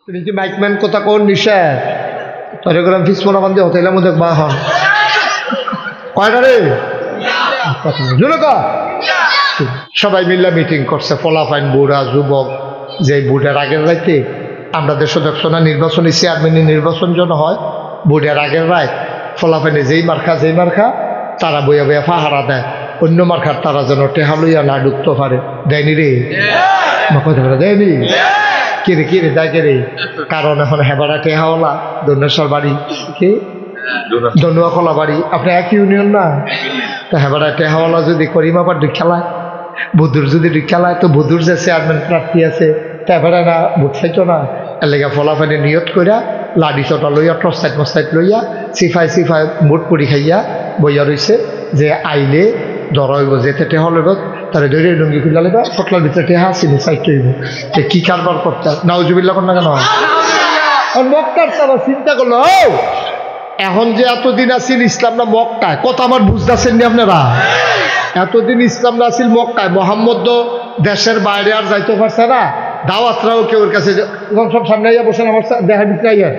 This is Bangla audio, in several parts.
তুমি কি মাইকম্যান কথা কোন নিষেধ চট্টগ্রাম ফিসমোনা বান্ধে হোটেলের মধ্যে বা হন কয়টা রে সবাই মিল্লা মিটিং করছে ফলাফাইন বুড়া যুবক যে বুড়ার আগের রাইতে আমরা দেশ দেখছনা নির্বাচনী চেয়ারম্যানের নির্বাচন যেন হয় বুড়ার আগের রায় ফলাফাইনে যেই মার্খা তারা বইয়া বইয়া পাহারা দেয় অন্য মার্খার তারা যেন টেহা লইয়া না ঢুকতে পারে দেয়নি রে কথা দেয়নি কিরে দেয় কে রে কারণ এখন হেবারা টেহাওয়ালা দন্যেশ্বর বাড়ি কি দনুয়াখোলা বাড়ি আপনি এক ইউনিয়ন না তো হেবারা টেহাওয়ালা যদি করিমাবার দুই খেলায় বুধুর যদি দুই খেলায় তো বুধুর যে চেয়ারম্যান প্রার্থী আছে তেবারা না ভোট চাইতো না এর লেগে ফলাফানি নিয়ত কইরা লাডি চটা লইয়া টর্চাইট মস্তাইট লইয়া সিফাই ভোট পড়ি খাইয়া বইয়া রয়েছে যে আইলে ধরইব যেতে টেহা লইব তারা ধরে লুঙ্গি খুলে লেবা ফটলার ভিতরে টেহা চিনি সাইট হইব যে কি কারবার করতে নাউজুবিল্লাহ কর না কেন মক্কার তারা চিন্তা করলো এখন যে এতদিন আসিল ইসলাম না মক্কায় কথা আমার বুঝতেছেন নি আপনারা এতদিন ইসলাম না আসিল মক্কায় মোহাম্মদ দেশের বাইরে আর যাইতে পারছে না দাওয়াতরাও কেউ ওর কাছে সব সামনে আইয়া বসেন আমার দেখা দিতে আইয়া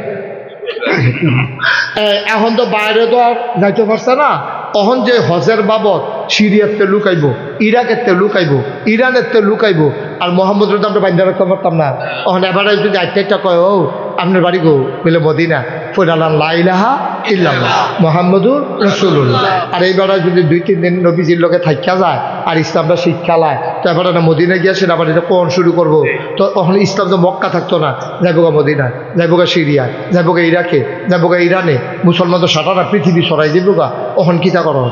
এখন তো বাইরে তো আর যাইতে পারছে না তখন যে হজের বাবদ সিরিয়াতে লুকাইব ইরাকের লুকাইব ইরানের লুকাইব আর মোহাম্মদ তো আমরা বাইন্দা রাখতে পারতাম না তখন এবারে যদি একটা কয় ও আপনার বাড়ি গো বলে মদিনা ফোরালান লা ইলাহা ইল্লাল্লাহ মুহাম্মাদুর রাসূলুল্লাহ আর এইবারে যদি 2-3 দিন নবীজির লোকে থাইকা যায় আর ইসলামটা শিক্ষা লায় তো এবারে না মদিনা গিয়া সেটা আবার এটা কোন শুরু করবো তো তখন ইসলাম তো মক্কা থাকতো না যাইবোগা মদিনা যাইবোগা সিরিয়া যাইবোগা ইরাকে যাইবোগা ইরানে মুসলমান তো সারা পৃথিবী সরাই দিবোগা তখন কিতা করো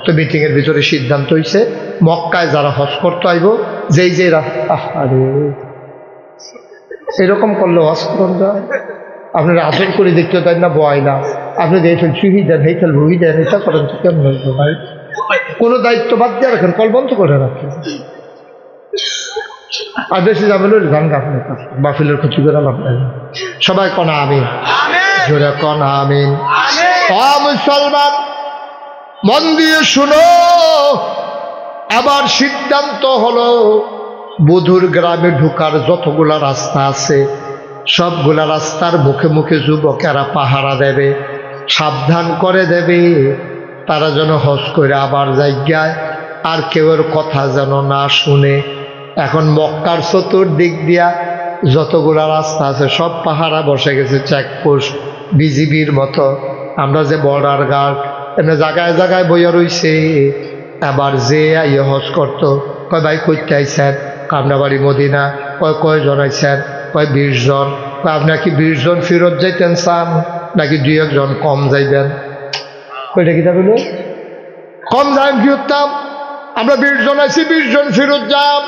তো মিটিংয়ের ভিতরে সিদ্ধান্ত হয়েছে মক্কায় যারা হজ করতে আইব যেই যে আরে এরকম করলে হজ করুন যায় আপনারা আসন করে দেখতে তাই না বয় না আপনি দেখেন চুহি দেন হেইখাল ভুহি দেন এটা করেন তো কেমন হইব ভাই কোনো দায়িত্ব বাদ দিয়ে রাখেন কল বন্ধ করে রাখেন আর বেশি যাবেন ওই গান গাফেন বাফিলের ক্ষতি করে লাভ নাই সবাই কনা আমিন জোরে কনা আমিন মুসলমান মন দিয়ে শুনো আবার সিদ্ধান্ত হলো বধুর গ্রামে ঢুকার যতগুলা রাস্তা আছে সবগুলা রাস্তার মুখে মুখে যুবকেরা পাহারা দেবে সাবধান করে দেবে তারা যেন হজ করে আবার জায়গায় আর কেউর কথা যেন না শুনে এখন মক্কার চতুর্দিক দিয়া যতগুলা রাস্তা আছে সব পাহারা বসে গেছে চেকপোস্ট বিজিবির মতো আমরা যে বর্ডার গার্ড এমনি জায়গায় জায়গায় বইয়া রইছে আবার যে আইয়ে হজ করতো কয় ভাই করতে আইছেন আপনার বাড়ি মদিনা কয়জন আইছেন কয় 20 জন আপনার কি 20 জন ফেরত যাইতেন চান নাকি 2-1 জন কম যাইবেন কইটা কি বলল কম যাই কি উঠতাম আমরা 20 জন আছি 20 জন ফেরত যাম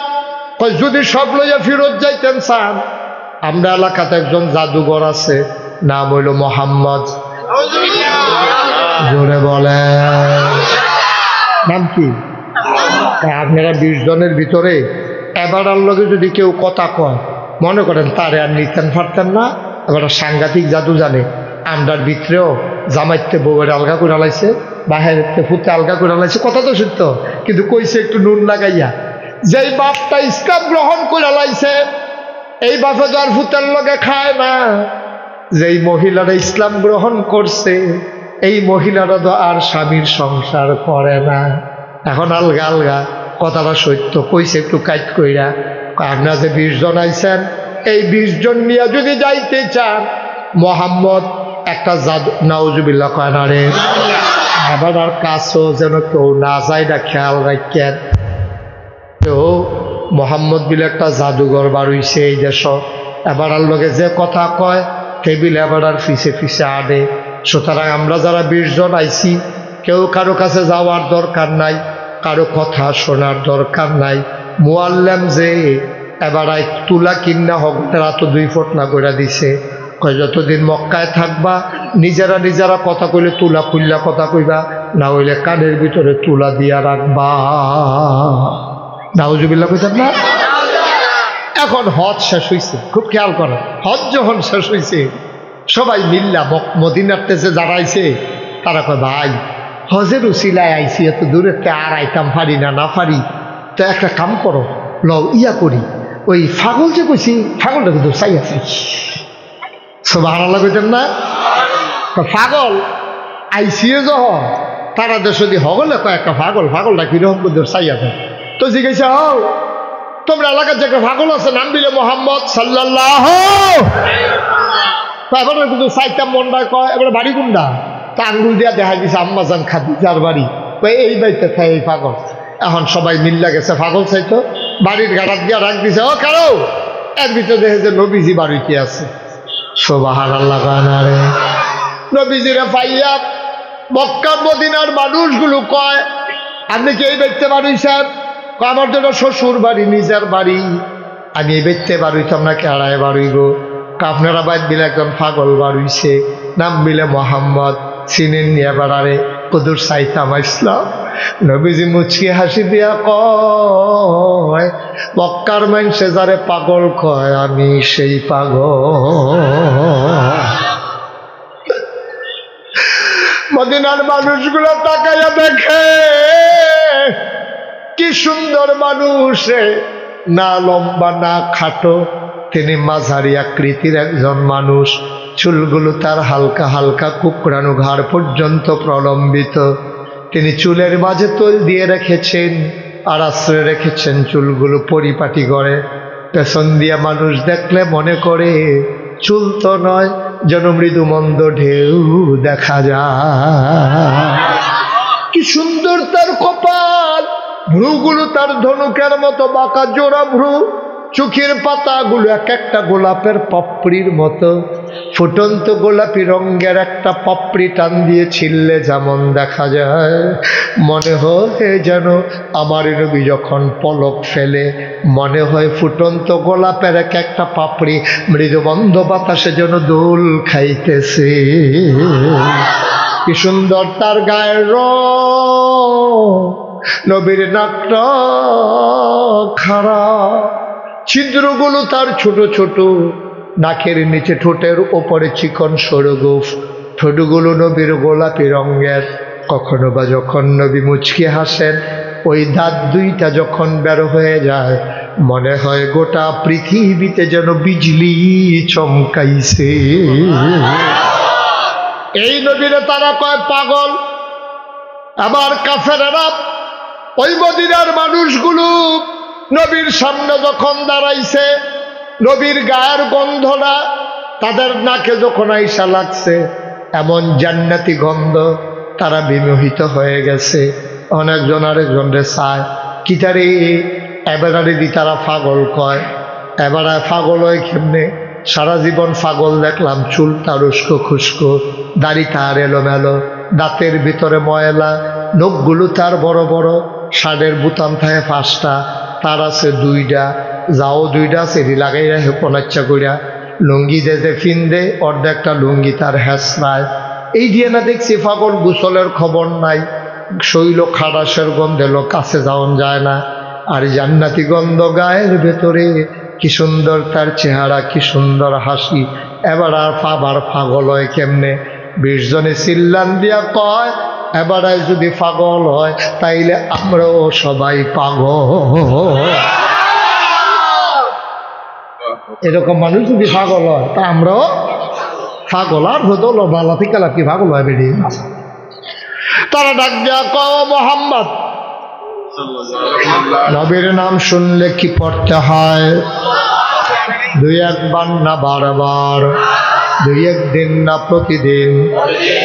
কয় যদি সব লইয়া ফেরত যাইতেন চান আমরা এলাকাতে একজন জাদুঘর আছে নাম হইল মোহাম্মদ জোরে বলে নাম কি আপনারা 20 জনের ভিতরে এবার লগে যদি কেউ কথা কয় মনে করেন তারে আর নিতেন পারতেন না এবার সাংঘাতিক জাদু জানে আমরার ভিতরেও জামাইতে বউয়ের আলগা করে লাইছে বাহিরতে ফুতে আলগা করে লাইছে কথা তো সত্য কিন্তু কইছে একটু নুন লাগাইয়া যেই বাপটা ইসলাম গ্রহণ করে লাইছে এই বাপে তো আর ফুতের লগে খায় না যেই মহিলারা ইসলাম গ্রহণ করছে এই মহিলারা তো আর স্বামীর সংসার করে না এখন আলগা আলগা কথাটা সত্য কইছে একটু কাইট কইরা আপনারা যে 20 জন আইছেন এই 20 জন নিয়ে যদি যাইতে চান মোহাম্মদ একটা জাদু নাউজুবিল্লাহ কয় না রে আবার আর কাছেও যেন কেউ না যায় না খেয়াল রাখেন তো মোহাম্মদ বিলে একটা জাদুঘর বার হইছে এই দেশ এবার আর লগে যে কথা কয় টেবিল এবার আর ফিসে আনে সুতরাং আমরা যারা 20 জন আইছি কেউ কারো কাছে যাওয়ার দরকার নাই কারো কথা শোনার দরকার নাই মুআল্লিম যে এবার তুলা কিন্না হোক তারা তো 2 ফুট না করে দিছে কয় যতদিন মক্কায় থাকবা নিজেরা কথা কইলে তুলা খুললা কথা কইবা না হইলে কানের ভিতরে তুলা দিয়া রাখবা নাউজুবিল্লাহ কইতাম না এখন হজ শেষ হইছে খুব খেয়াল করেন হজ যখন শেষ হইছে সবাই মিল্লা মদিনাতে যে দাঁড়াইছে তারা কয় ভাই হজের উসিলায় আইছি এত দূরেতে আর আইতাম পারি না পারি তো একটা কাম করো লও ইয়া করি ওই ফাগল যে কইছি ফাগলটা কিন্তু চাই আছে সুবহানাল্লাহ কইতেন না? পাগল আইসিয়ে যহ তারা দেশ যদি হগলে কয়েকটা পাগল, পাগলটা কিরকম চাইয়া দেয় তো জিজ্ঞাসা হও তোমরা এলাকার যে একটা পাগল আছে নাম দিলে মোহাম্মদ সাল্লাল্লাহু, এবারে কিন্তু চাইতাম মনটা কয় এবারে বাড়ি কোনটা, তা আঙ্গুল দিয়া দেখা দিছে আম্মাজান খাদিজার বাড়ি, এই বাড়িতে থাকে এই পাগল। এখন সবাই মিল্লা গেছে পাগল চাইতো, বাড়ির গাড়াত দিয়া ডাক দিছে ও কারো, এর ভিতরে দেখে যে নবীজি বাড়িতে আছে। সুবহানাল্লাহ গানারে নবীজিরে পাইয়া মক্কা মদিনার মানুষগুলো কয় আপনি কি এই বাড়িতে বাড়িছেন? আমার জন্য শ্বশুর বাড়ি, নিজের বাড়ি, আমি এই বাড়িতে বাড়িতাম না কেড়ায় বাড়ি গো। আপনারা বাদ দিলে একজন পাগল বাড়িছে নাম মিলে মোহাম্মদ, চিনেন নিয়ে বেড়ারে কদুর চাইতাম ইসলাম। নবীজি মুচকি হাসি দিয়া কয় মক্কার মানুষে যারে পাগল কয় আমি সেই পাগল। মদিনার মানুষগুলো তাকাইয়া দেখে কি সুন্দর মানুষ, না লম্বা না খাটো, তিনি মাঝারি আকৃতির একজন মানুষ, চুলগুলো তার হালকা হালকা কুকড়ানো, ঘাড় পর্যন্ত প্রলম্বিত, তিনি চুলের মাঝে তৈল দিয়ে রেখেছেন আর আশ্রয় রেখেছেন চুলগুলো পরিপাটি করে। পেছন দিয়া মানুষ দেখলে মনে করে চুল তো নয়, যেন মৃদু মন্দ ঢেউ দেখা যায়। কি সুন্দর তার কপাল, ভ্রুগুলো তার ধনুকের মতো বাঁকা জোড়া ভ্রু, চোখের পাতাগুলো এক একটা গোলাপের পাপড়ির মতো, ফুটন্ত গোলাপি রঙের একটা পাপড়ি টান দিয়ে ছিললে যেমন দেখা যায়, মনে হয় যেন আমার নবী যখন পলক ফেলে মনে হয় ফুটন্ত গোলাপের এক একটা পাপড়ি মৃদুমন্দ বাতাসে যেন দোল খাইতেছে। কি সুন্দর তার গায়ের রং, নবীর নাকটা খারাপ, ছিদ্রগুলো তার ছোট ছোট, নাকের নিচে ঠোঁটের ওপরে চিকন সরু গোফ, ঠোঁটগুলো নবীর গোলাপি রঙের। কখনো বা যখন নবী মুচকি হাসেন ওই দাঁত দুইটা যখন বের হয়ে যায় মনে হয় গোটা পৃথিবীতে যেন বিজলি চমকাইছে। এই নবীরে তারা কয় পাগল। আবার কাফেরেরা ওই মদিনার মানুষগুলো নবীর সামনে যখন দাঁড়াইছে, নবীর গায়ের গন্ধটা তাদের নাকে যখন আইসা লাগছে, এমন জান্নাতি গন্ধ, তারা বিমোহিত হয়ে গেছে। অনেকজন আরেকজনরে চায় কিতারে এবারে দি তারা পাগল কয়। এবারে পাগল হয় কেমনে? সারা জীবন পাগল দেখলাম, চুল তার উস্কো খুস্কো, দাড়ি তার এলোমেলো, দাঁতের ভিতরে ময়লা, নখগুলো তার বড় বড়, শার্টের বুতাম থাকে 5টা, তার আছে 2টা, যাও 2টা সেটি লাগাই রাখে পনাচ্ছা কইরা, লুঙ্গি দে ফিন দে অর্ধেকটা লুঙ্গি তার হেসরায়। এই দিয়ে না দেখছি পাগল, গোসলের খবর নাই, শৈল খারাসের গন্ধে লোক কাছে যাওয়ান যায় না, আর জান্নাতি গন্ধ গায়ের ভেতরে। কি সুন্দর তার চেহারা, কি সুন্দর হাসি। এবার আর পাগল হয় কেমনে? 20 জনে চিল্লান দিয়া কয় এবারে যদি পাগল হয় তাইলে আমরাও সবাই পাগল। এরকম মানুষ যদি পাগল হয় তা আমরাও পাগল। আর হতো বালা থেকে কি পাগল হয় বেরিয়ে। তারা ডাক দেয়া কয় মোহাম্মদ, নবীর নাম শুনলে কি পড়তে হয়? 2-1 বার না বারবার, 2-1 দিন না প্রতিদিন,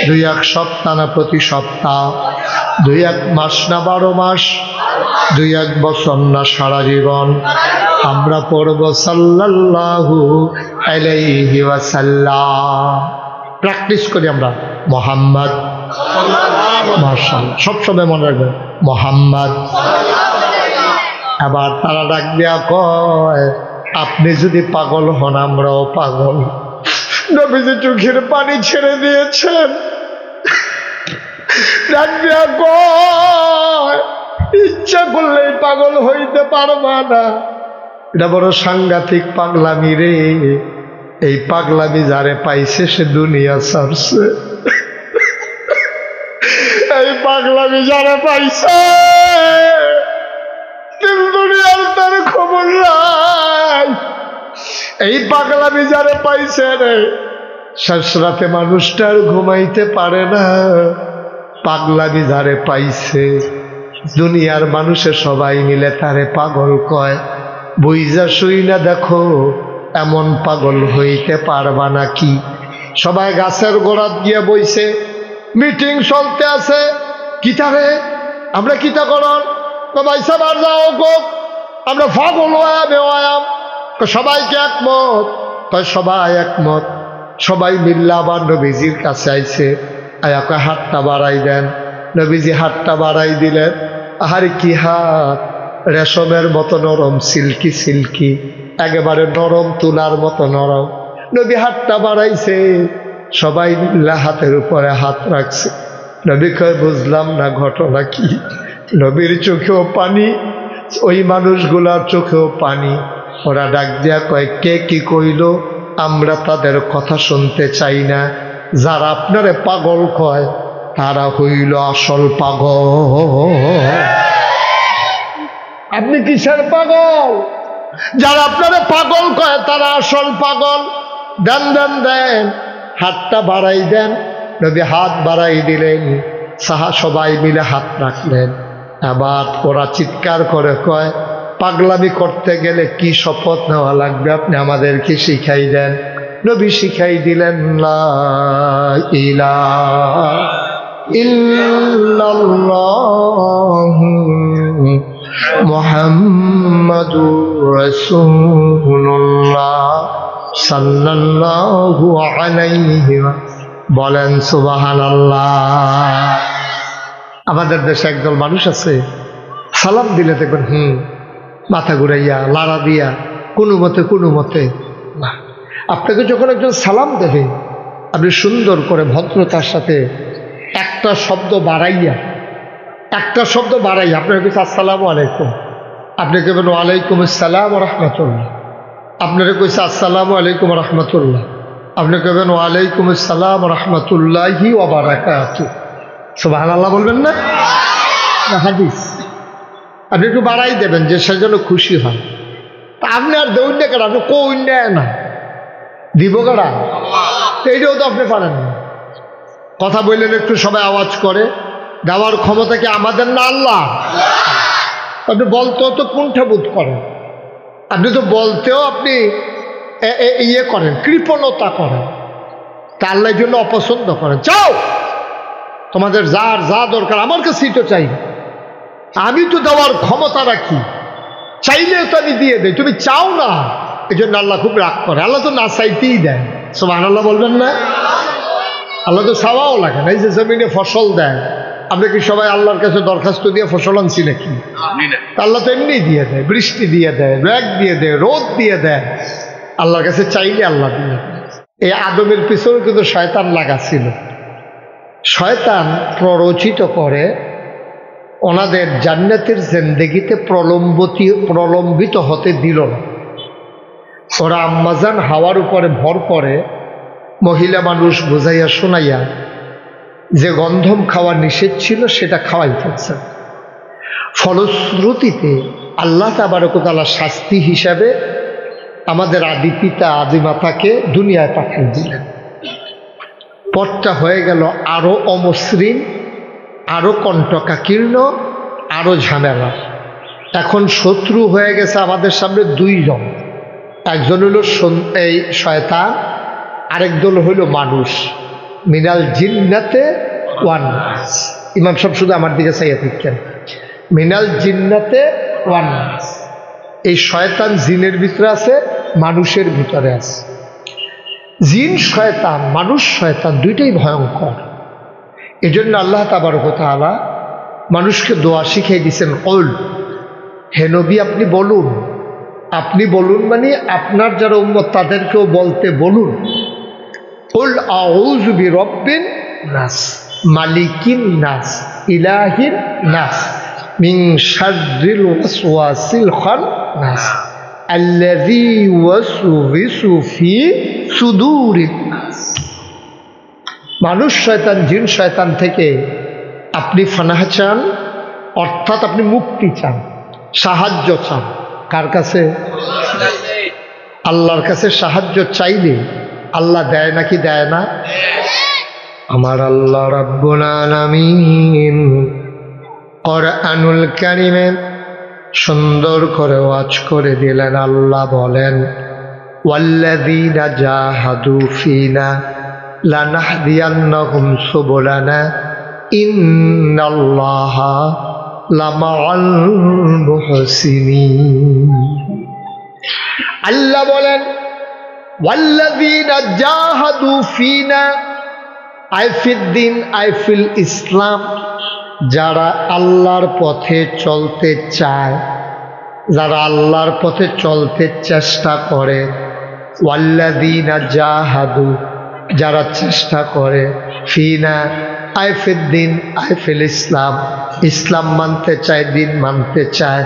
2-1 সপ্তাহ না প্রতি সপ্তাহ, 2-1 মাস না 12 মাস, 2-1 বছর না সারা জীবন আমরা পড়ব সাল্লাল্লাহু আলাইহি ওয়াসাল্লাম। প্র্যাকটিস করি আমরা মোহাম্মদ, মাশাআল্লাহ, সবসময় মনে রাখবেন মোহাম্মদ। আবার তারা ডাক দেয়া কয় আপনি যদি পাগল হন আমরাও পাগল। নবীজি চোখের পানি ছেড়ে দিয়েছেন, ডাক দেয়া কয় ইচ্ছা করলে পাগল হইতে পারবা না। এটা বড় সাংঘাতিক পাগলামি রে। এই পাগলামি যারে পাইছে সে দুনিয়া ছাড়ছে। এই পাগলামি যারা পাইছে দুনিয়ার তার খবর নাই। এই পাগলামি যারা পাইছে রে শেষ রাতে মানুষটা আর ঘুমাইতে পারে না, পাগলামি যারে পাইছে। দুনিয়ার মানুষে সবাই মিলে তারে পাগল কয়। বুইজা শুই না দেখো এমন পাগল হইতে পারবা নাকি। সবাই গাছের গোড়াত গিয়ে বইছে, মিটিং চলতে আছে। কিতারে আমরা কিতা করন ভাই সবার যাও গো, আমরা পাগল হয়াম। সবাইকে একমত, সবাই একমত। সবাই মিল্লা আবার নবীজির কাছে আইছে, আয়াকে হাতটা বাড়াই দেন। নবীজি হাতটা বাড়াই দিলেন। আহারে কি হাত, রেশমের মতো নরম, সিল্কি সিল্কি, একেবারে নরম তুলার মতো নরম। নবী হাতটা বাড়াইছে, সবাই মিল্লা হাতের উপরে হাত রাখছে। নবী কয় বুঝলাম না ঘটনা কি। নবীর চোখেও পানি, ওই মানুষগুলার চোখেও পানি। ওরা ডাক দিয়া কয় কে কি কইল, আমরা তাদের কথা শুনতে চাই না। যারা আপনারে পাগল কয় তারা হইল আসল পাগল। আপনি কিসের পাগল? যারা আপনারে পাগল কয় তারা আসল পাগল। দেন দেন দেন, হাতটা বাড়াই দেন। নবী হাত বাড়াই দিলেন, সবাই মিলে হাত রাখলেন। আবার ওরা চিৎকার করে কয় পাগলামি করতে গেলে কি শপথ নেওয়া লাগবে আপনি আমাদেরকে শিখাই দেন। নবী শিখাই দিলেন লা ইলাহা ইল্লাল্লাহু মুহাম্মাদুর রাসূলুল্লাহ সাল্লাল্লাহু আলাইহি বলেন সুবহানাল্লাহ। আমাদের দেশে একদল মানুষ আছে, সালাম দিলে দেখবেন মাথা ঘুরাইয়া লাড়া দিয়া কোনো মতে না। আপনাকে যখন একজন সালাম দেবে, আপনি সুন্দর করে ভদ্রতার সাথে একটা শব্দ বাড়াইয়া আপনার কাছে আসসালামু আলাইকুম, আপনি কেবেন ওয়ালাইকুম আসসালাম রহমতুল্লাহ। আপনারা কইছে আসসালামু আলাইকুম রহমতুল্লাহ, আপনি কেবেন ওয়ালাইকুম আসসালাম রহমতুল্লাহি ওয়া বারাকাতুহু। সুবহানাল্লাহ বলবেন না? হাদিস। আপনি একটু বাড়াই দেবেন যে সে যেন খুশি হয়। তা আপনি আর দৌড় না কেন, আপনি কই না দিব কেনা, এইটাও তো আপনি পারেন না। কথা বললেন একটু সবাই আওয়াজ করে, দেওয়ার ক্ষমতা কি আমাদের না আল্লাহ? আপনি বলতেও তো কুণ্ঠাবোধ করেন, আপনি তো বলতেও আপনি ইয়ে করেন, কৃপণতা করেন, তা আল্লাহর জন্য অপছন্দ করেন। চাও তোমাদের যার যা দরকার আমার কাছেই তো চাই, আমি তো দেওয়ার ক্ষমতা রাখি, চাইলেও তো আমি দিয়ে দেই, তুমি চাও না। এই জন্য আল্লাহ খুব রাগ করে। আল্লাহ তো না চাইতেই দেয়। সুবহানাল্লাহ বলবেন না? আল্লাহ তো চাওয়াও লাগে না। এই যে জমিনে ফসল দেয়, আমরা কি সবাই আল্লাহর কাছে দরখাস্ত দিয়ে ফসল আনছি নাকি? আল্লাহ তো এমনি দিয়ে দেয়, বৃষ্টি দিয়ে দেয়, মেঘ দিয়ে দেয়, রোদ দিয়ে দেয়। আল্লাহর কাছে চাইলে আল্লাহ দিয়ে দেয়। এই আদমের পিছনে কিন্তু শয়তান লাগা ছিল। শয়তান প্ররোচিত করে ওনাদের জান্নাতের জিন্দেগিতে প্রলম্বিত হতে দিল না। ওরা আম্মাজান হাওয়ার উপরে ভর করে মহিলা মানুষ বুঝাইয়া শোনাইয়া যে গন্ধম খাওয়া নিষেধ ছিল সেটা খাওয়াই ফেলছে। ফলশ্রুতিতে আল্লাহ তাবারক ওয়া তাআলা শাস্তি হিসাবে আমাদের আদি পিতা আদি মাতাকে দুনিয়ায় পাঠিয়ে দিলেন। পথটা হয়ে গেল আরো অমসৃণ, আরো কণ্টকাকীর্ণ, আরো ঝামেলা। এখন শত্রু হয়ে গেছে আমাদের সামনে দুইজন, একজন হইল এই শয়তান, আরেক দল হইল মানুষ। মিনাল জিন্নাতে ওয়ান নাস। ইমাম সাহেব শুধু আমার দিকে চাইয়া থাকেন। মিনাল জিন্নাতে ওয়ান নাস। এই শয়তান জিনের ভিতরে আছে, মানুষের ভিতরে আছে। জিন শয়তান, মানুষ শয়তান দুইটাই ভয়ঙ্কর। এই জন্য আল্লাহ তাবারক ওয়া তাআলা মানুষকে দোয়া শিখিয়ে দিয়েছেন। কল, হে নবী আপনি বলুন, আপনি বলুন মানে আপনার যারা উম্মত তাদেরকেও বলতে বলুন। কুল আউযু বিরাব্বিন নাস, মালিকিন নাস, ইলাহিন নাস, মিন শাররিল ওয়াসওয়াসিল খান্নাস, আল্লাযী ইউওয়াসওয়িসু ফি সুদুরিন নাস। মানুষ শয়তান জিন শয়তান থেকে আপনি ফানাহ চান, অর্থাৎ আপনি মুক্তি চান, সাহায্য চান। কার কাছে? আল্লাহর কাছে সাহায্য চাইলে আল্লাহ দেয় নাকি দেয় না? আমার আল্লাহ রাব্বুল আলামিন কোরআনুল কারীমে সুন্দর করে ওয়াজ করে দিলেন। আল্লাহ বলেন, ওয়াল্লাযীনা জাহাদু ফীনা লানাহদিয়ান্নাহুম সুবুলানা ইন্নাল্লাহা লামাআল মুহসিনিন। আল্লাহ বলেন, ওয়াল্লাযীনা জাহাদু ফীনা আই ফিদ্দিন আই ফিল ইসলাম, যারা আল্লাহর পথে চলতে চায়, যারা আল্লাহর পথে চলতে চেষ্টা করে, ওয়াল্লাযীনা জাহাদু, যারা চেষ্টা করে, ফিনা আই ফিদ্দিন আই ফিল ইসলাম, ইসলাম মানতে চায়, দিন মানতে চায়।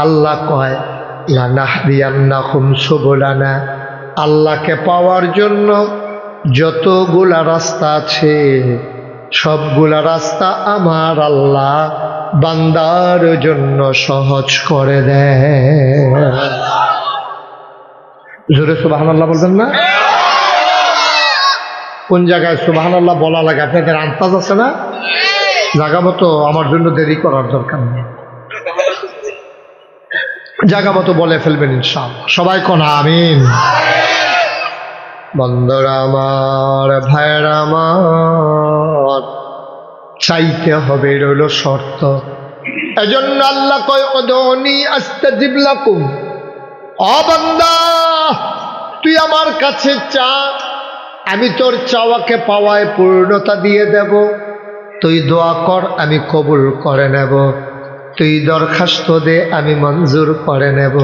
আল্লাহ কয়, লানাহদিয়ান্নাহুম সুবুলানা, আল্লাহকে পাওয়ার জন্য যতগুলা রাস্তা আছে সবগুলা রাস্তা আমার আল্লাহ বান্দার জন্য সহজ করে দেয়। জোরে সুবহানাল্লাহ বলবেন না? কোন জায়গায় সুবহানাল্লাহ বলা লাগে আপনাদের আন্দাজ আছে না? জায়গা মতো আমার জন্য দেরি করার দরকার নেই, জায়গা মতো বলে ফেলবেন ইনশাআল্লাহ। সবাই কোন আমিন। বন্ধুরা আমার, ভাইয়েরা আমার, চাইতে হবে, এটা হলো শর্ত। এজন্য আল্লাহ কয়, উদউনি আস্তাজিব লাকুম, ও বান্দা তুই আমার কাছে চা, আমি তোর চাওয়াকে পাওয়ায় পূর্ণতা দিয়ে দেব। তুই দোয়া কর, আমি কবুল করে নেব। তুই দরখাস্ত দে, আমি মঞ্জুর করে নেব।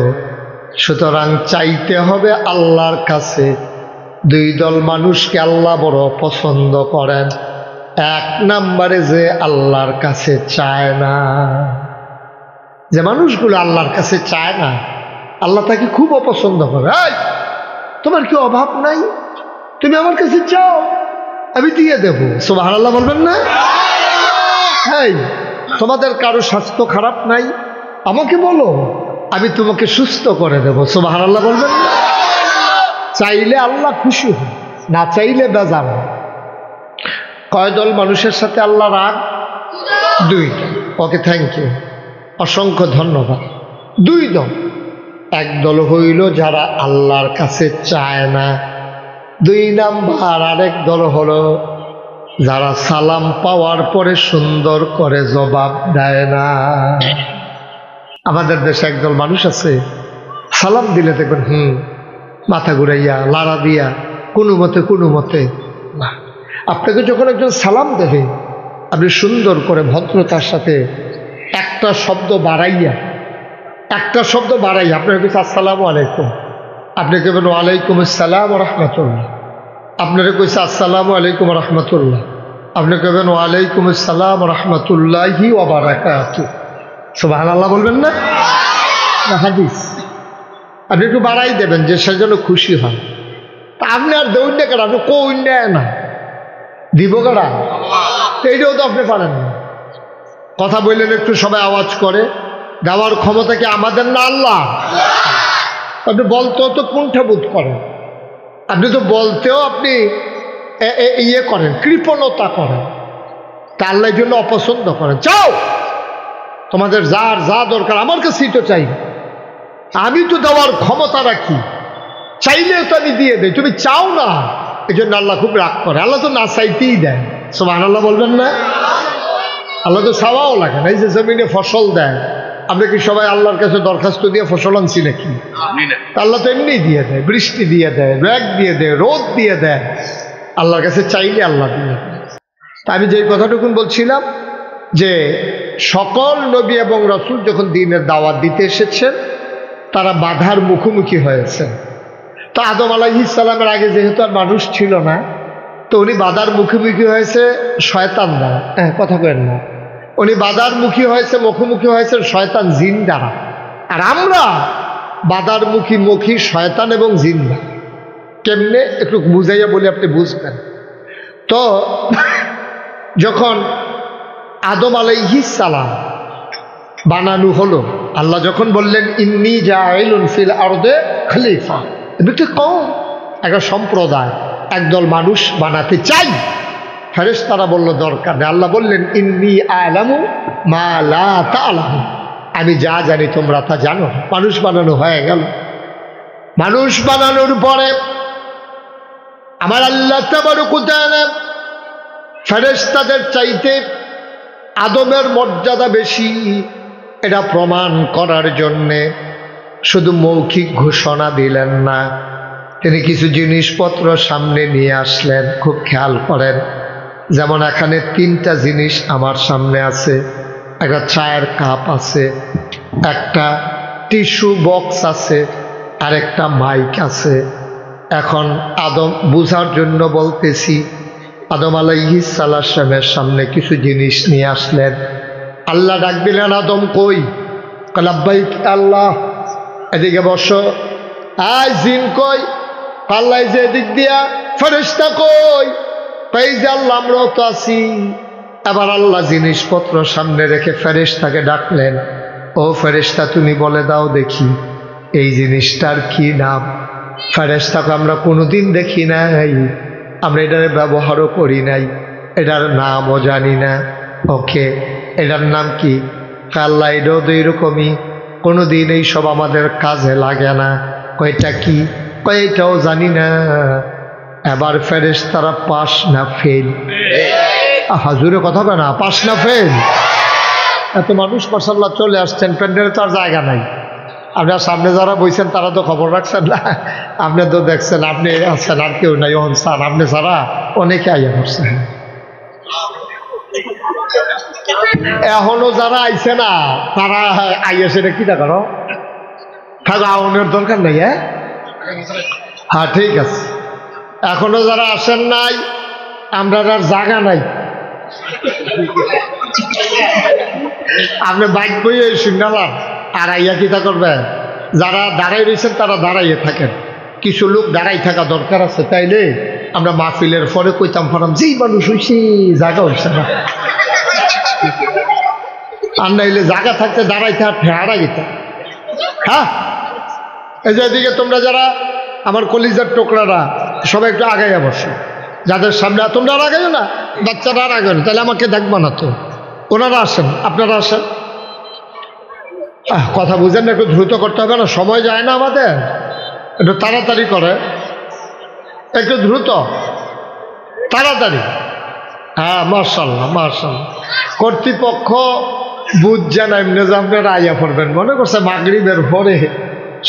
সুতরাং চাইতে হবে আল্লাহর কাছে। দুই দল মানুষকে আল্লাহ বড় পছন্দ করেন। এক নম্বরে যে আল্লাহর কাছে চায় না, যে মানুষগুলো আল্লাহর কাছে চায় না, আল্লাহ তাকে খুব অপছন্দ করে। এই তোমার কি অভাব নাই? তুমি আমার কাছে চাও, আমি দিয়ে দেব। সুবহানাল্লাহ বলবেন না? এই তোমাদের কারো স্বাস্থ্য খারাপ নাই, আমাকে বলো, আমি তোমাকে সুস্থ করে দেব। সুবহানাল্লাহ বলবেন না? চাইলে আল্লাহ খুশি হয়, না চাইলে বেজার হয়। কয় দল মানুষের সাথে আল্লাহ রাগ? দুই। ওকে, থ্যাংক ইউ, অসংখ্য ধন্যবাদ। দুই দল। এক দল হইল যারা আল্লাহর কাছে চায় না। দুই নাম্বার আরেক দল হলো যারা সালাম পাওয়ার পরে সুন্দর করে জবাব দেয় না। আমাদের দেশে একদল মানুষ আছে, সালাম দিলে দেখবেন মাথা ঘুরাইয়া, লাড়া দিয়া, কোনো মতে না। আপনাকে যখন একজন সালাম দেবে, আপনি সুন্দর করে ভদ্রতার সাথে একটা শব্দ বাড়াইয়া আপনার কাছে আসসালামু আলাইকুম, আপনি কেবেন ওয়ালাইকুম আসসালাম রহমতুল্লাহ। আপনারা কইছে আসসালামু আলাইকুম রহমতুল্লাহ, আপনি কেবেন ওয়ালাইকুম আসসালাম রহমতুল্লাহি ওয়া বারাকাতুহু। সুবহানাল্লাহ বলবেন না? হাদিস। আপনি একটু বাড়াই দেবেন যে সে যেন খুশি হয়। তা আপনি আর দেউন না কেন? আপনি কই না দিব কেনা? এইটাও তো আপনি পারেন না। কথা বললেন একটু সবাই আওয়াজ করে, দেওয়ার ক্ষমতা কি আমাদের না আল্লাহ? আপনি বলতেও তো কুণ্ঠাবোধ করেন, আপনি তো বলতেও আপনি ইয়ে করেন, কৃপণতা করেন, তা আল্লাহর জন্য অপছন্দ করেন। চাও তোমাদের যার যা দরকার আমার কাছেই তো চাই, আমি তো দেওয়ার ক্ষমতা রাখি, চাইলেও তো আমি দিয়ে দেই, তুমি চাও না, এই জন্য আল্লাহ খুব রাগ করে। আল্লাহ তো না চাইতেই দেয়। সুবহানাল্লাহ বলবেন না? আল্লাহ তো চাওয়াও লাগে না। এই যে জমিনে ফসল দেয়, আমরা কি সবাই আল্লাহর কাছে দরখাস্ত দিয়ে ফসল আনছি নাকি? আল্লাহ তো এমনি দিয়ে দেয়, বৃষ্টি দিয়ে দেয়, মেঘ দিয়ে দেয়, রোদ দিয়ে দেয়। আল্লাহর কাছে চাইলে আল্লাহ দিয়ে দেয়। তা আমি যে কথাটুকুন বলছিলাম যে সকল নবী এবং রাসূল যখন দ্বীনের দাওয়াত দিতে এসেছেন, তারা বাধার মুখোমুখি হয়েছেন। তো আদম আলাইহিস সালামের আগে যেহেতু আর মানুষ ছিল না, তো উনি বাধার মুখোমুখি হয়েছে শয়তান দ্বারা। কথা কেন না? উনি বাধার মুখোমুখি হয়েছে শয়তান জিন দ্বারা। আর আমরা বাধার মুখী শয়তান এবং জিন দ্বারা। কেমনে একটু বুঝাইয়া বলে আপনি বুঝবেন। তো যখন আদম আলাইহিস সালাম বানানো হলো, আল্লাহ যখন বললেন ইন্নী জাইলুন ফিল আরদে খলিফা, একটা কওম, একটা সম্প্রদায়, একদল মানুষ বানাতে চাই। ফেরেশতারা বলল দরকার নেই। আল্লাহ বললেন ইন্নী আ'লামু মা লা তা'লামুন, আমি যা জানি তোমরা তা জানো। মানুষ বানানো হয়ে গেল। মানুষ বানানোর পরে আমার আল্লাহ তাবারক ওয়া তাআলা ফেরেশতাদের চাইতে আদমের মর্যাদা বেশি, এটা প্রমাণ করার জন্যে শুধু মৌখিক ঘোষণা দিলেন না, তিনি কিছু জিনিসপত্র সামনে নিয়ে আসলেন। খুব খেয়াল করেন, যেমন এখানে 3টা জিনিস আমার সামনে আছে। একটা চায়ের কাপ আছে, একটা টিস্যু বক্স আছে, আর একটা মাইক আছে। এখন আদম বুঝার জন্য বলতেছি, আদম আলাইহিস সালামের সামনে কিছু জিনিস নিয়ে আসলেন। আল্লাহ ডাক দিলেন, আদম কই? লাব্বাইক আল্লাহ। এদিকে বসো। আয় জিন কই? আল্লাহ যে এদিক দিয়া। ফেরেশতা কই? এই যে আল্লাহ আমরাও তো আছি। এবার আল্লাহ জিনিসপত্র সামনে রেখে ফেরেশতাকে ডাকলেন, ও ফেরেশতা তুমি বলে দাও দেখি এই জিনিসটার কি নাম? ফেরেশতাকে আমরা কোনোদিন দেখি নাই, আমরা এটার ব্যবহারও করি নাই, এটার নামও জানি না। ওকে, এটার নাম কি? আল্লাহ এটাও তো এরকমই, কোনোদিন এইসব আমাদের কাজে লাগে না। কয়টা কি? কয়টাও জানি না। এবার ফেরেশতারা পাস না ফেল? হাজুরে কথা বলে না, পাস না ফেল? এত মানুষ মাশাআল্লাহ চলে আসছেন, প্যান্ডেলে তো আর জায়গা নাই। আপনার সামনে যারা বইছেন তারা তো খবর রাখছেন না, আপনি তো দেখছেন, আপনি আছেন আর কেউ নাই। স্যার আপনি ছাড়া অনেকে আইয়া পড়ছে। এখনো যারা আইছে না তারা আইয়া সেটা কিটা করো, থাকো, আউনের দরকার নাই। হ্যাঁ ঠিক আছে। এখনো যারা আসেন নাই, আমরা আর জায়গা নাই। আপনি বাইক বইয়ে শুনলাম আর আইয়া কিতা করবেন? যারা দাঁড়াই রয়েছেন তারা দাঁড়াইয়ে থাকেন, কিছু লোক দাঁড়াই থাকা দরকার আছে। তাইলে আমরা মাহফিলের পরে কইতাম পারাম যেই মানুষ হইছে জায়গা হইছে না, আর নাইলে জায়গা থাকতে দাঁড়াইতে আর ঠেহারা গেতাম। হ্যাঁ, এই যে এদিকে তোমরা যারা আমার কলিজার টোকরারা সবাই একটু আগাইয়া বসো। যাদের সামনে তোমরা আর আগাইও না, বাচ্চারা আর আগাইও না, তাহলে আমাকে দেখবো না তো। ওনারা আসেন, আপনারা আসেন। কথা বুঝেন না, একটু দ্রুত করতে হবে না, সময় যায় না আমাদের, একটু তাড়াতাড়ি করে, একটু দ্রুত তাড়াতাড়ি। হ্যাঁ মাশাআল্লাহ মাশাআল্লাহ। কর্তৃপক্ষ বুঝছেন এমনি যে আপনারা আইয়া পড়বেন, মনে করছে মাগরিবের পরে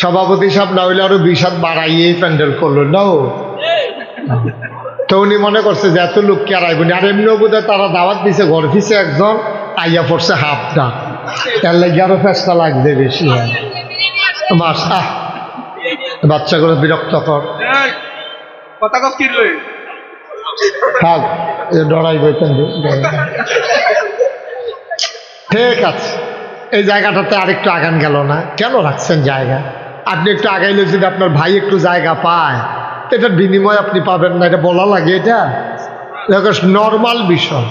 সভাপতি সাহেব না হইলে আরো 20 হাত বাড়াইয়েই প্যান্ডেল করলো না। তো উনি মনে করছে যে এত লোক কে আর আইব না, আর এমনিও বোধহয় তারা দাওয়াত দিছে, ঘর ফিসে একজন আইয়া পড়ছে হাফটা, এর লাগে আরো ফেসটা লাগবে বেশি। মাস বাচ্চাগুলো বিরক্ত কর, থাক ডরাই বইতেন। ঠিক আছে, এই জায়গাটাতে আরেকটু আগান গেল না কেন? রাখছেন জায়গা, আপনি একটু আগাইলে যদি আপনার ভাই একটু জায়গা পায়, এটার বিনিময় আপনি পাবেন না, এটা বলা লাগে। এটা নর্মাল বিষয়।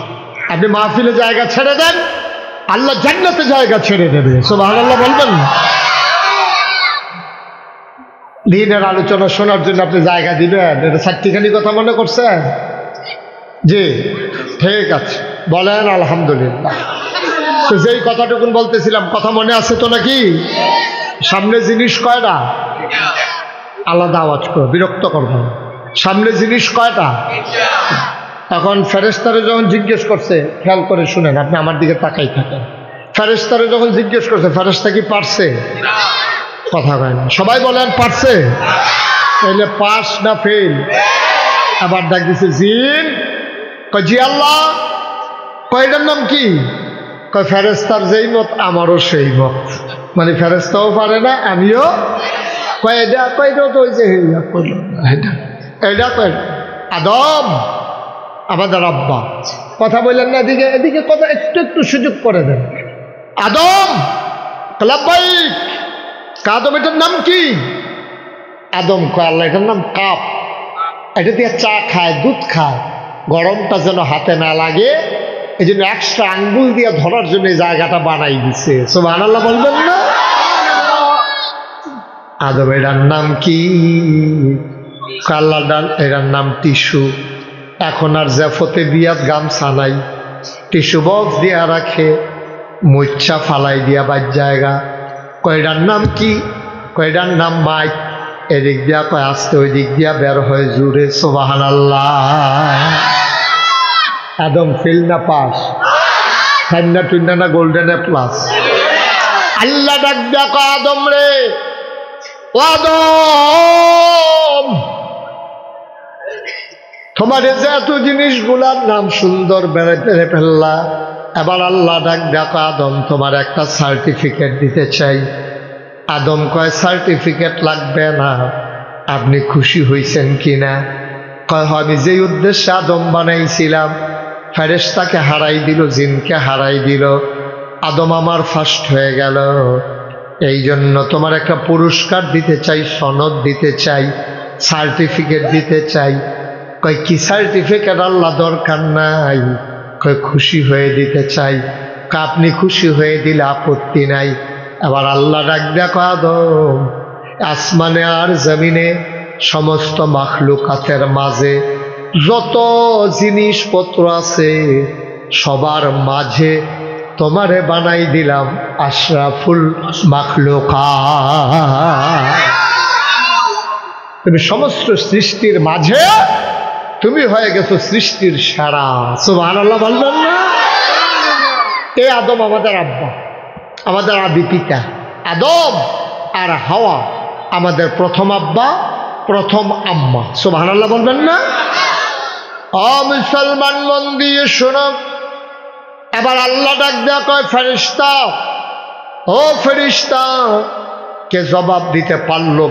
আপনি মাহফিলে জায়গা ছেড়ে দেন, আল্লাহ জান্নাতে জায়গা ছেড়ে দেবে। সুবহানাল্লাহ বলবেন না? দিনের আলোচনা শোনার জন্য আপনি জায়গা দিবেন, এটা চারটিখানি কথা মনে করছেন? জি ঠিক আছে, বলেন আলহামদুলিল্লাহ। তো যেই কথাটুকুন বলতেছিলাম, কথা মনে আছে তো নাকি? সামনে জিনিস কয়টা? আলাদা আওয়াজ করো, বিরক্ত করবো। সামনে জিনিস কয়টা? এখন ফেরেশতারে যখন জিজ্ঞেস করছে, খেয়াল করে শুনেন, আপনি আমার দিকে তাকাই থাকেন। ফেরেশতারে যখন জিজ্ঞেস করছে, ফেরেশতা কি পারছে? কথা কয় না, সবাই বলেন পারছে। তাহলে পাস না ফেল? আবার ডাক দিছে জিন, কয় জি আল্লাহ। কয়টার নাম কি? কয় ফেরেশতার যেই মত আমারও সেই মত, মানে ফেরেশতাও পারে না, আমিও। কয়টা? কয়টা তো হয়েছে এইটা কয় আদম আমাদের আব্বা। কথা বললেন না, এদিকে এদিকে কথা একটু একটু সুযোগ করে দেন। আদম লাব্বাইক। আদম এটার নাম কি? আদম কয় আল্লাহ এটার নাম কাপ, এটা দিয়ে চা খায়, দুধ খায়, গরমটা যেন হাতে না লাগে এই জন্য এক্সট্রা আঙ্গুল দিয়ে ধরার জন্য এই জায়গাটা বানাই দিছে। সুবহানাল্লাহ বলবেন না? আদম এটার নাম কি? আল্লাহ ডাল এটার নাম টিস্যু। এখন আর জাফতে বিয়াত গামছা নাই, টিস্যু বক্স দিয়া রাখে, মুচ্ছা ফালাই দিয়া বাদ জায়গা। কয়টার নাম কি? কয়টার নাম মাইক। এদিক দিয়া কয় আসতে, ওই দিক দিয়া বের হয় জুড়ে সুবহানাল্লাহ। আদম ফেল না পাস, ঠান্ডা টুন্ডা না গোল্ডেন এ প্লাস। আল্লাহ ডাক দিয়া কয় আদম রে, ও আদম, তোমার যে এত জিনিসগুলার নাম সুন্দর বেড়ে বেড়ে ফেললা, এবার আল্লাহ ডাক দেখো আদম তোমার একটা সার্টিফিকেট দিতে চাই। আদম কয় সার্টিফিকেট লাগবে না, আপনি খুশি হয়েছেন কিনা? কয় আমি যেই উদ্দেশ্যে আদম বানাইছিলাম, ফেরেশতাকে হারাই দিল, জিনকে হারাই দিল, আদম আমার ফার্স্ট হয়ে গেল, এই জন্য তোমার একটা পুরস্কার দিতে চাই, সনদ দিতে চাই, সার্টিফিকেট দিতে চাই। কয় কি সার্টিফিকেট? আল্লাহ দরকার নাই, কয় খুশি হয়ে দিতে চাই। আপনি খুশি হয়ে দিলে আপত্তি নাই। আবার আল্লাহ ডাক দেখো আদম, আসমানে আর জমিনে সমস্ত মাখলুকাতের মাঝে যত জিনিসপত্র আছে সবার মাঝে তোমারে বানাই দিলাম আশরাফুল মাখলুকাত। তুমি সমস্ত সৃষ্টির মাঝে তুমি হয়ে গেছো সৃষ্টির সেরা। সুবহানাল্লাহ বলবেন না? এ আদম আমাদের আব্বা, আমাদের আদি পিতা। আদম আর হাওয়া আমাদের প্রথম আব্বা, প্রথম আম্মা। সুবহানাল্লাহ বলবেন না? ও মুসলমান মন দিয়ে শোনো, এবার আল্লাহ ডাক দেয়া কয় ফেরেশতা, ও ফেরেশতা, কে জবাব দিতে পারলো?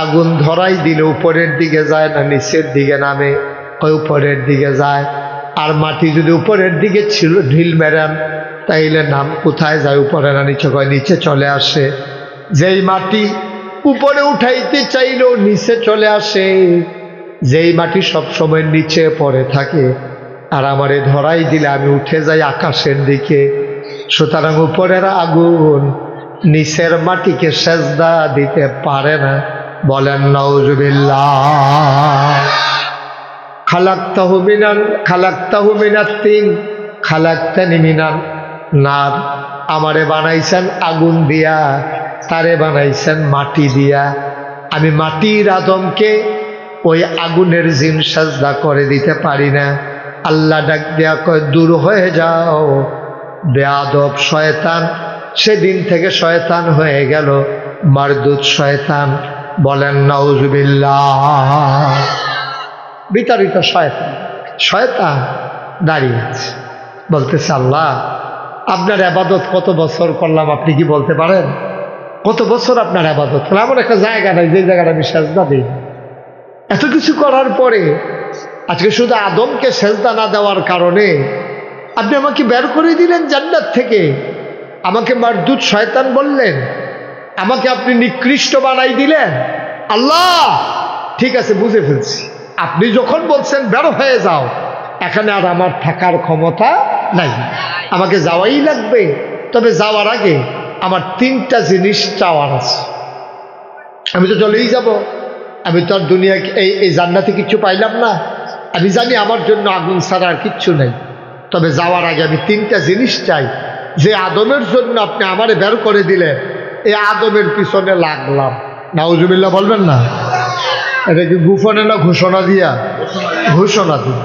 আগুন ধরাই দিলে উপরের দিকে যায় না নিচের দিকে নামে? উপরের দিকে যায়। আর মাটি যদি উপরের দিকে ছিল ঢিল মেরান, তাইলে নাম কোথায় যায়? উপরে না নিচে? কয় নিচে চলে আসে। যেই মাটি উপরে উঠাইতে চাইলেও নিচে চলে আসে, যেই মাটি সবসময় নিচে পড়ে থাকে। আর আমারে ধরাই দিলে আমি উঠে যাই আকাশের দিকে। সুতরাং উপরের আগুন নিচের মাটিকে সেজদা দিতে পারে না। বলেন নাউজুবিল্লাহ। খালাকতাহু মিনাত তিন খালাকতানি মিনান নার। আমারে বানাইছেন আগুন দিয়া, তারে বানাইছেন মাটি দিয়া। আমি মাটির আদমকে ওই আগুনের জিন সাজদা করে দিতে পারি না। আল্লাহ ডাক দেয়া কয় দূর হয়ে যাও বেয়াদব শয়তান। সেদিন থেকে শয়তান হয়ে গেল মারদুদ শয়তান। বলেন নাউজুবিল্লাহ। বিতাড়িত শয়তান, শয়তান দাঁড়িয়ে আছে, বলতেছে আল্লাহ আপনার আবাদত কত বছর করলাম, আপনি কি বলতে পারেন? কত বছর আপনার আবাদত করলাম? এমন একটা জায়গা নাই যে জায়গাটা আমি সেজদা দিই। এত কিছু করার পরে আজকে শুধু আদমকে সেজদা না দেওয়ার কারণে আপনি আমাকে বের করে দিলেন জান্নাত থেকে, আমাকে মারদুদ শয়তান বললেন, আমাকে আপনি নিকৃষ্ট বানাই দিলেন। আল্লাহ ঠিক আছে, বুঝে ফেলছি, আপনি যখন বলছেন বের হয়ে যাও, এখানে আর আমার থাকার ক্ষমতা নাই, আমাকে যাওয়াই লাগবে। তবে যাওয়ার আগে আমার তিনটা জিনিস চাওয়ার আছে। আমি তো চলেই যাব, আমি তো আর দুনিয়া এই জান্নাতে কিচ্ছু পাইলাম না। আমি জানি আমার জন্য আগুন ছাড়া আর কিচ্ছু নেই। তবে যাওয়ার আগে আমি 3টা জিনিস চাই। যে আদমের জন্য আপনি আমারে বের করে দিলেন, এই আদমের পিছনে লাগলাম। নাউজুবিল্লাহ বলবেন না? এটা কি গোপনে না ঘোষণা দিয়া? ঘোষণা দিন।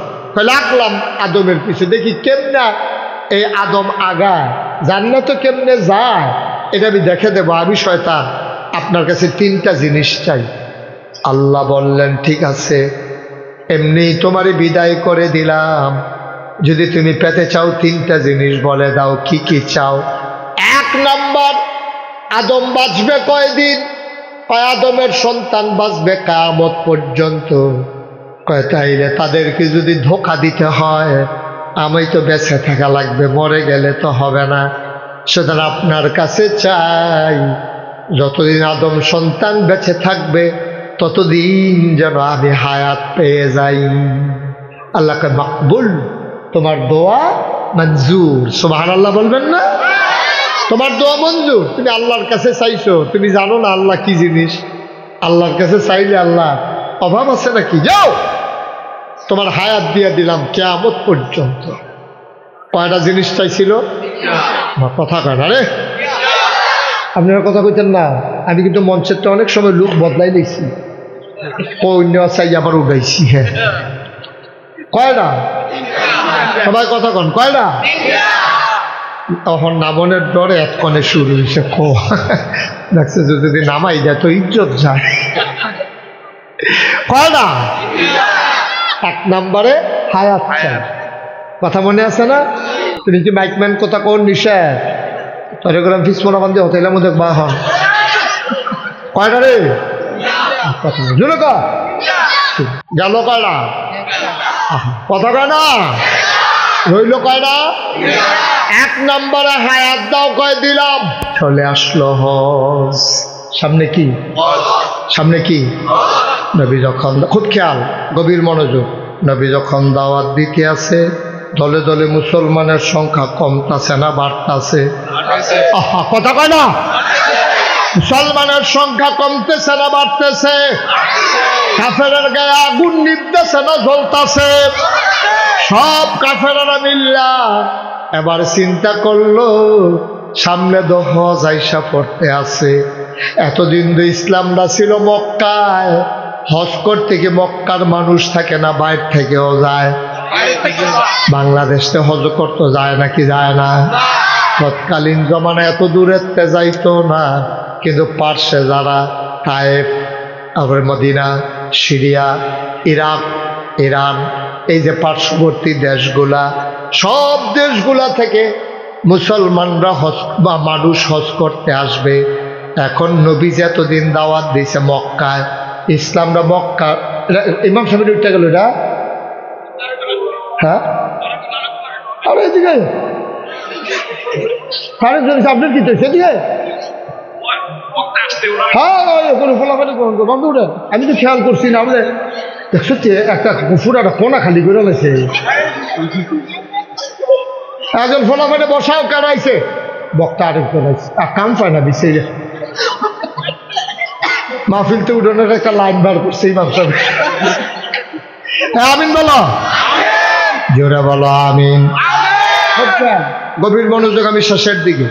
লাগলাম আদমের পিছনে, দেখি কেমনে এই আদম আগায়, জান্নাতে কেমনে যায়, এটা আমি দেখে দেব। আমি শয়তান, আপনার কাছে 3টা জিনিস চাই। আল্লাহ বললেন, ঠিক আছে, এমনি তোমারে বিদায় করে দিলাম। যদি তুমি পেতে চাও 3টা জিনিস বলে দাও, কি কি চাও? 1 নাম্বার, আদম বাঁচবে কয়দিন? আদমের সন্তান বাঁচবে কিয়ামত পর্যন্ত। তাইলে তাদেরকে যদি ধোঁকা দিতে হয়, আমি তো বেঁচে থাকা লাগবে, মরে গেলে তো হবে না। সুতরাং আপনার কাছে চাই, যতদিন আদম সন্তান বেঁচে থাকবে ততদিন যেন আমি হায়াত পেয়ে যাই। আল্লাহকে মাকবুল, তোমার দোয়া মঞ্জুর। সুবহানাল্লাহ বলবেন না? তোমার দোয়া মঞ্জুর। তুমি আল্লাহর কাছে চাইছো, তুমি জানো না আল্লাহ কি জিনিস। আল্লাহর কাছে চাইলে আল্লাহ অভাব আছে নাকি? যাও, তোমার হায়াত দিয়ে দিলাম কিয়ামত পর্যন্ত। কয়টা জিনিস চাইছিল? কথা কয় না রে, আপনারা কথা কইতেন না। আমি কিন্তু মঞ্চের তো অনেক সময় লুক বদলাই দিয়েছি, অন্য চাই আবার উঠাইছি। হ্যাঁ, কয়টা? সবাই কথা কন, কয়টা? তখন নামনের ডরে এতক্ষণে শুরু হয়েছে। দেখছে যদি নামাই যায় তো ইজ্জত যায়। কয়টা? 1 নম্বরে হায়াত চাই। কথা মনে আছে না? তুমি কি মাইকম্যান কথা কোন নিষেধ তরে গেলাম ফিসমোনা বান্ধে হোটেলের মধ্যে বা হন। কয়টা রে? কথা গেল কয়টা? কথা কয় না, রইল কয়টা? 1 নম্বরে হায়াত দাও, কয় দিলাম। চলে আসলো হজ। সামনে কি? সামনে কি? নবী যখন, খুব খেয়াল, গভীর মনোযোগ, নবী যখন দাওয়াত দিতে আছে, দলে দলে মুসলমানের সংখ্যা কমতাছে না বাড়তাছে? কথা কয় না? মুসলমানের সংখ্যা কমতেছে না বাড়তেছে? কাফেরের গায়ে আগুন নিভতেছে না জ্বলতাছে? সব কাফেরেরা মিল্লা এবার চিন্তা করলো, সামনে তো হজ আইসা পড়তে আছে। এতদিন তো ইসলামটা ছিল মক্কায়, হজ করতে গিয়ে মক্কার মানুষ থাকে না, বাইরে থেকেও যায়। বাংলাদেশে হজ করতে যায় নাকি যায় না? তৎকালীন জমানা এত দূরেতে যাইতো না, কিন্তু পার্শ্বে যারা তায়েফ, তারপরে মদিনা, সিরিয়া, ইরাক, ইরান, এই যে পার্শ্ববর্তী দেশগুলা, সব দেশগুলা থেকে মুসলমানরা হজ বা মানুষ হজ করতে আসবে। এখন নবী যে এতদিন দাওয়াত দিয়েছে মক্কায়, ইসলামরা মক্কা, ইমাম সাহেবের উঠতে গেল এটা। হ্যাঁ, আরে এদিকে আপনার কি সেদিকে? হ্যাঁ, বন্ধ উঠেন। আমি তো খেয়াল করছি না, আমাদের সত্যি একটা কুফুর একটা কোনা খালি করে গেছে। একজন ফোলাফাটে বসাও কারাইছে, বক্তা আরেকজন আছে, আর কাম পায় না বিছে। মাহফিলতে উঠোনের একটা লাইন বার করছে ইমাম সাহেব। আমিন বলো, জোরে বলো আমিন। গভীর মনোযোগ, আমি শেষের দিকে।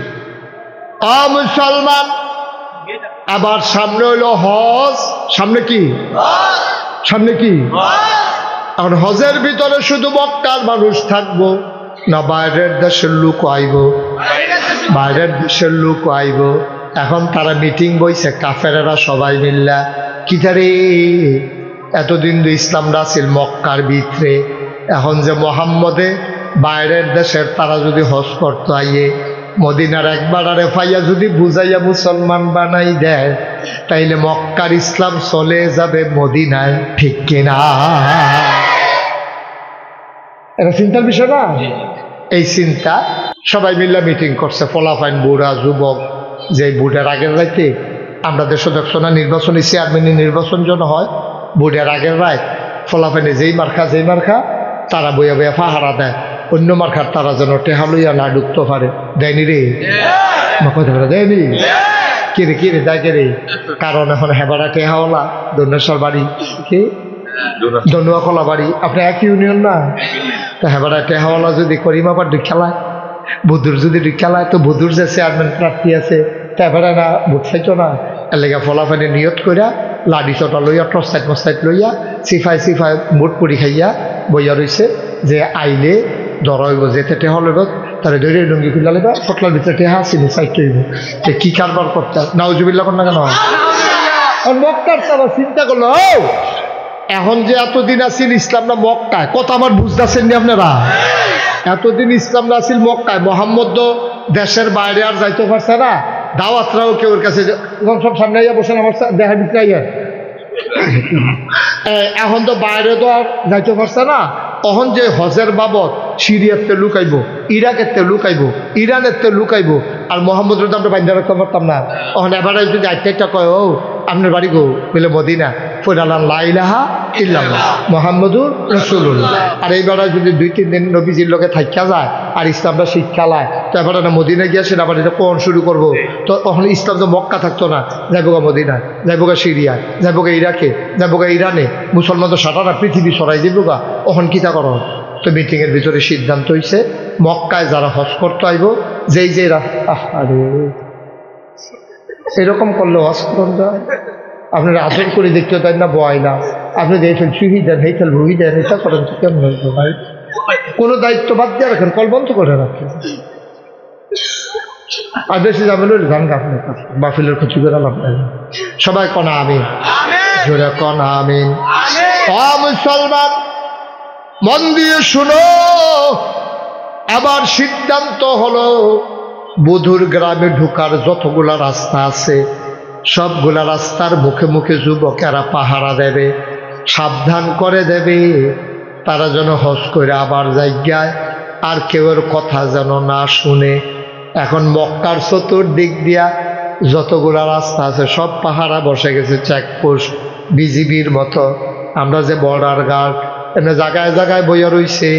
মুসলমান, আবার সামনে হইল হজ। সামনে কি? সামনে কি? আর হজের ভিতরে শুধু মক্কার মানুষ থাকবো না বাইরের দেশের লোক আইব? বাইরের দেশের লোক আইব। এখন তারা মিটিং বইছে, কাফেরেরা সবাই মিল্লা, কিতারে এতদিন তো ইসলামরা ছিল মক্কার ভিতরে, এখন যে মোহাম্মদে বাইরের দেশের তারা যদি হজ করতে আইয়ে, মদিনার একবার আরে ফাইয়া যদি বুঝাইয়া মুসলমান বানাই দেয়, তাইলে মক্কার ইসলাম চলে যাবে মদিনায়, ঠিক কিনা? এটা চিন্তার বিষয় না? এই চিন্তা সবাই মিলে মিটিং করছে, ফলাফাইন, বুড়া, যুবক। যে বুড়ার আগের রাইতে আমরা দেশে দেখছো না, নির্বাচনী চেয়ারম্যানের নির্বাচন যেন হয়, বুড়ার আগের রায় ফলাফাইনে যেই মার্কা তারা বইয়া বইয়া পাহারা দেয়, অন্য মার্কার তারা যেন টেহা লইয়া না ঢুকতে পারে। দেয়নি রে? কথা দেয়নি? কিরে দেখে রে, কারণ এখন হেবারা টেহাওয়ালা দন্যেশ্বর বাড়ি কি দনুয়া কলা বাড়ি, আপনি এক ইউনিয়ন না? তো হেবারা টেহাওয়ালা যদি করিমাবার দুই খেলায়, বধুর যদি দুই খেলায়, তো বধুর যে চেয়ারম্যান প্রার্থী আছে তেবারা না ভোট চাইতো না, এর লেগে ফলাফানি নিয়ত করিয়া লাডি চটা লইয়া টর্চাইট মস্তাইট লইয়া সিফাই ভোট পরি খাইয়া বইয়া রয়েছে যে আইলে ধরইব যেতে টেহা লইব তাহলে ধরে লুঙ্গি খুলে লইবা ফটলার ভিতরে টেহা চিনি সাইট লইব। কি কারবার করতে নাউজুবিল্লাহ কর না কেন? মক্কার তারা চিন্তা করলো এখন যে এতদিন আসিল ইসলাম না মক্কায়, কথা আমার বুঝতেছেন নি আপনারা? এতদিন ইসলাম না আসিল মক্কায়, মোহাম্মদ তো দেশের বাইরে আর যাইতে পারছে না, দাওয়াতরাও কেউ ওর কাছে সব সামনে আইয়া বসেন আমার দেখার ভিতরে আইয়া, এখন তো বাইরে তো আর যাইতে পারছে না। তখন যে হজের বাবদ সিরিয়াতে লুকাইব, ইরাকের লুকাইব, ইরানের লুকাইব, আর মোহাম্মদের তো আমরা বাইন্দা রাখতে পারতাম না। তখন এবারে যদি আইটা কয় ও আপনার বাড়ি গো বলে মদিনা, ফৈরালান লা ইলাহা ইল্লাল্লাহ মুহাম্মাদুর রাসূলুল্লাহ। আর এইবার যদি 2-3 দিন নবীজির লোকে থাইকা যায় আর ইসলামটা শিক্ষা লায়, তো এবার না মদিনা গিয়া সেটা আবার এটা কোন শুরু করবো। তো তখন ইসলাম তো মক্কা থাকতো না, যাইব গা মদিনায়, যাইব গা সিরিয়ায়, যাইব গা ইরাকে, যাইব গা ইরানে, মুসলমান তো সারাটা পৃথিবী সরাই দিব গা। তখন কিতা করো? তো মিটিংয়ের ভিতরে সিদ্ধান্ত হয়েছে মক্কায় যারা হজ করতে আইব, যেই যে আরে এরকম করলে হজ করুন যায়, আপনারা আসল করে দেখতে তাই না বয় না, আপনি দেখেন সুহি দেন হেইতেল ভুহি দেন, এটা করেন তো কেমন হইতো ভাই? কোনো দায়িত্ব বাদ দিয়ে রাখেন, কল বন্ধ করে রাখেন। আর বেশি যাবেন ওই গান গাফলের কাছে বাফিলের ক্ষতি করে লাভ নাই। সবাই কনা আমিন, জোরে কনা আমিন। মুসলমান মন দিয়ে শুনো, আবার সিদ্ধান্ত হলো বধুর গ্রামে ঢুকার যতগুলা রাস্তা আছে সবগুলা রাস্তার মুখে মুখে যুবকেরা পাহারা দেবে, সাবধান করে দেবে, তারা যেন হজ করে আবার জায়গায় আর কেউর কথা যেন না শুনে। এখন মক্কার চতুর্দিক দিয়া যতগুলা রাস্তা আছে সব পাহারা বসে গেছে, চেকপোস্ট বিজিবির মতো। আমরা যে বর্ডার গার্ড এমনি জায়গায় জায়গায় বইয়া রইছে।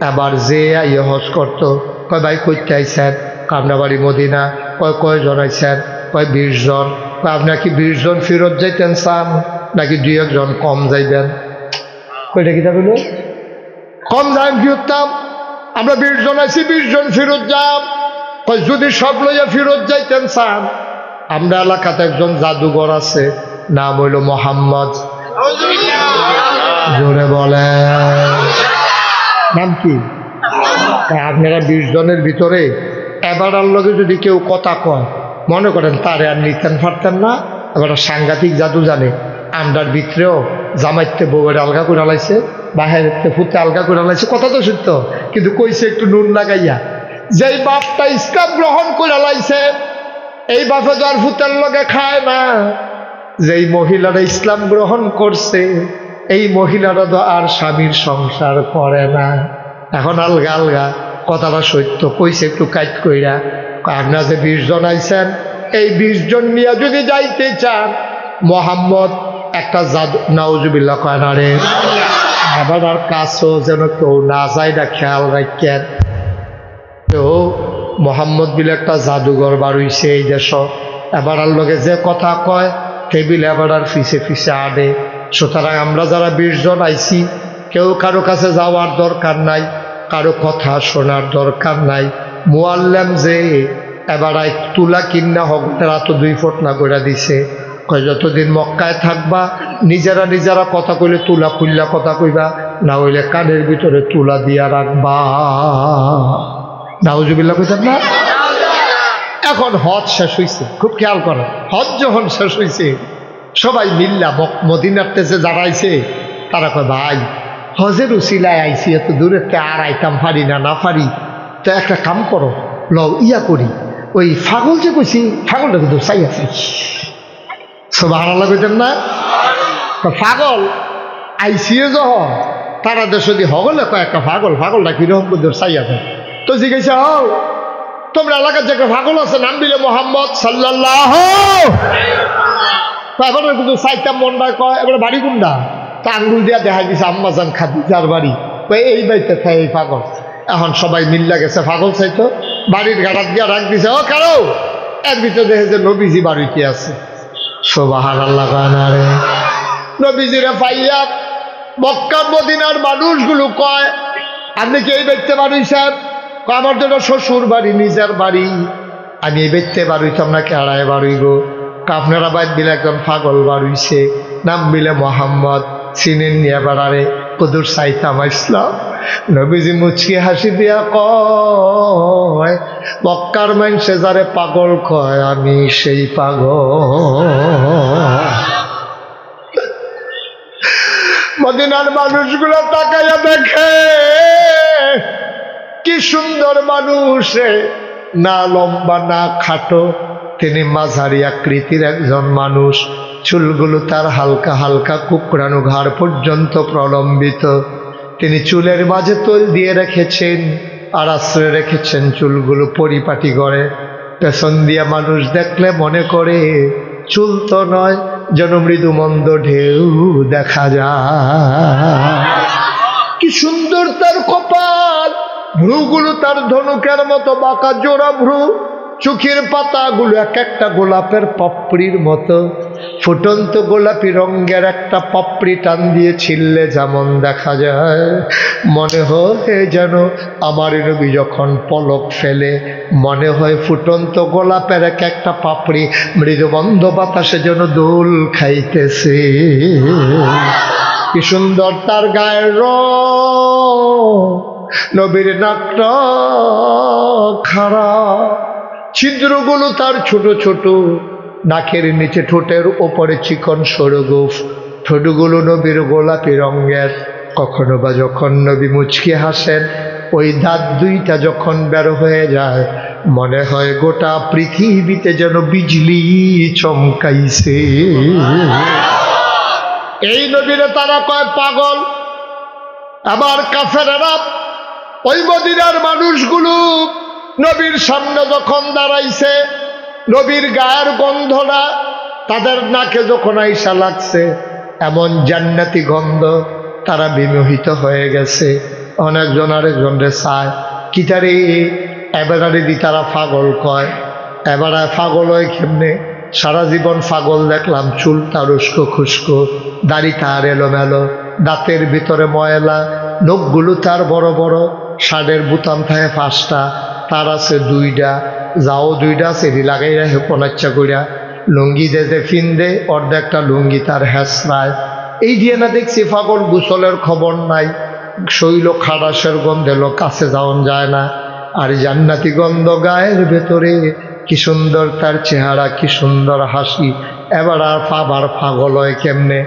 আবার যে আইয়ে হজ করতো কয় ভাই করতে আইসেন, আমরা বাড়ি মদিনা, কয়জন আইসেন, কয় 20 জন। আপনার কি 20 জন ফেরত যাইতেন চান নাকি 2-1 জন কম যাইবেন? কয়টা কিতা বলল? কম যাই ফিরতাম, আমরা 20 জন আছি, 20 জন ফেরত যাম। কয় যদি সব লইয়া ফেরত যাইতেন চান, আমরা এলাকাতে একজন জাদুঘর আছে, নাম হইল মোহাম্মদ। জোরে বলে নাম কি? আপনারা 20 জনের ভিতরে এবারের লগে যদি কেউ কথা কয়, মনে করেন তারে আর নিতেন পারতেন না, এবার সাংঘাতিক জাদু জানে। আমরার ভিতরেও জামাইতে বউয়ের আলগা করে লাইছে, বাহিরতে ফুতে আলগা করে লাইছে, কথা তো সত্য, কিন্তু কইছে একটু নুন লাগাইয়া। যেই বাপটা ইসলাম গ্রহণ করে লাইছে এই বাপে তো আর ফুতের লগে খায় না। যেই মহিলারা ইসলাম গ্রহণ করছে এই মহিলারা তো আর স্বামীর সংসার করে না। এখন আলগা আলগা কথাটা সত্য, কইছে একটু কাইট কইরা। আপনারা যে 20 জন আইছেন, এই 20 জন নিয়ে যদি যাইতে চান, মোহাম্মদ একটা জাদু, নাউজুবিল্লাহ কয় না রে, আবার আর কাছেও যেন কেউ না যায় না, খেয়াল রাখেন। তো মোহাম্মদ বিলে একটা জাদুঘর বার হইছে এই দেশ। এবার আর লগে যে কথা কয় টেবিল এবার আর ফিসে ফিসে আনে। সুতরাং আমরা যারা 20 জন আইছি, কেউ কারো কাছে যাওয়ার দরকার নাই, কারো কথা শোনার দরকার নাই। মুআল্লাম যে এবার তুলা কিন্না হোক তারা তো 2 ফুট না করে দিছে, কয় যতদিন মক্কায় থাকবা নিজেরা নিজেরা কথা কইলে তুলা খুললা কথা কইবা, না হইলে কানের ভিতরে তুলা দিয়া রাখবা। নাউজুবিল্লাহ কইতেন না? এখন হজ শেষ হইছে, খুব খেয়াল করো, হজ যখন শেষ হইছে সবাই মিল্লা মদিনাতে যে যারা আইছে তারা কয় ভাই হজের উসিলায় আইছি, এত দূরে আর আইতাম পারি না পারি, তো একটা কাম করো, লও ইয়া করি, ওই ফাগল যে কইছি ফাগলটা কিন্তু চাই আছে। সুবহানাল্লাহ কইতেন না? পাগল আইসিয়ে যখন তারা দেশ হগলে কয় একটা পাগলটা কিরকম করে চাই আছে। তো জিজ্ঞাসা হও তোমরা এলাকার যে একটা পাগল আছে নাম দিলে মোহাম্মদ সাল্লাল্লাহু, এবার কিন্তু চাইতাম মনটা কয় এবার বাড়ি কোনটা, তা আঙ্গুল দিয়া দেখা গেছে আম্মাজান খাদিজার বাড়ি, এই বাড়িতে খায় এই পাগল। এখন সবাই মিল্লা গেছে পাগল চাইতো, বাড়ির গাড়াত দিয়া রাখ দিছে, ও কারো এর ভিতরে দেখে যে নবীজি বাড়িতে আছে। সুবহানাল্লাহ কানারে নবীজিরে পাইয়া মক্কা মদিনার মানুষগুলো কয়, আপনি কি এই দেখতে পারছেন? আমার তো শ্বশুর বাড়ি, নিজের বাড়ি, আমি এই দেখতে পারইতাম না, কেড়ায় বাড়িব। আপনারা বাদ দিলে একজন পাগল বাড়িছে, নাম বিলে মোহাম্মদ, চিনেন নিয়ে বেড়ারে, কদুর চাইতাম ইসলাম। নবীজি মুচকি হাসি দিয়া কয়, মক্কার মানুষে যারে পাগল কয় আমি সেই পাগল। মদিনার মানুষগুলো তাকাইয়া দেখে কি সুন্দর মানুষ, না লম্বা না খাটো, তিনি মাঝারি আকৃতির একজন মানুষ। চুলগুলো তার হালকা হালকা কুকড়ানো, ঘাড় পর্যন্ত প্রলম্বিত। তিনি চুলের মাঝে তোল দিয়ে রেখেছেন আর আশ্রয় রেখেছেন চুলগুলো পরিপাটি করে। পেছন দিয়া মানুষ দেখলে মনে করে চুল তো নয়, যেন মৃদু মন্দ ঢেউ দেখা যায়। কি সুন্দর তার কপাল, ভ্রুগুলো তার ধনুকের মতো বাঁকা জোড়া ভ্রু, চোখের পাতাগুলো এক একটা গোলাপের পাপড়ির মতো। ফুটন্ত গোলাপি রঙের একটা পাপড়ি টান দিয়ে ছিললে যেমন দেখা যায়, মনে হয় যেন আমার নবী যখন পলক ফেলে, মনে হয় ফুটন্ত গোলাপের এক একটা পাপড়ি মৃদুমন্দ বাতাসে যেন দোল খাইতেছে। কি সুন্দর তার গায়ের রং, নবীর নাকটা খারাপ, ছিদ্রগুলো তার ছোট ছোট, নাকের নিচে ঠোঁটের ওপরে চিকন সরু গোফ, ঠোঁটগুলো নবীর গোলাপি রঙের। কখনো বা যখন নবী মুচকি হাসেন, ওই দাঁত দুইটা যখন বের হয়ে যায়, মনে হয় গোটা পৃথিবীতে যেন বিজলি চমকাইছে। এই নবীরে তারা কয় পাগল। আবার কাফেরেরা ওই মদিনার মানুষগুলো নবীর সামনে যখন দাঁড়াইছে, নবীর গায়ের গন্ধটা তাদের নাকে যখন আইসা লাগছে, এমন জান্নাতি গন্ধ, তারা বিমোহিত হয়ে গেছে। অনেকজন আরেকজনরে চায়, কিটারে এবারে দি তারা পাগল কয়। এবারে পাগল হয় কেমনে? সারা জীবন পাগল দেখলাম, চুল তার উস্কো খুস্কো, দাড়ি তার এলোমেলো, দাঁতের ভিতরে ময়লা, নখগুলো তার বড় বড়, শার্টের বুতাম থাকে 5টা, তার আছে 2টা, যাও 2টা সেটি লাগাই রাখে পনাচ্চা কইরা, লুঙ্গি দে ফিন্দে, অর্ধেকটা লুঙ্গি তার হেসরায়। এই দিয়ে না দেখছি পাগল, গোসলের খবর নাই, শৈল খারাসের গন্ধে লোক কাছে যাওন যায় না। আর জান্নাতি গন্ধ গায়ের ভেতরে, কি সুন্দর তার চেহারা, কি সুন্দর হাসি। এবার আর পাগল হয় কেমনে?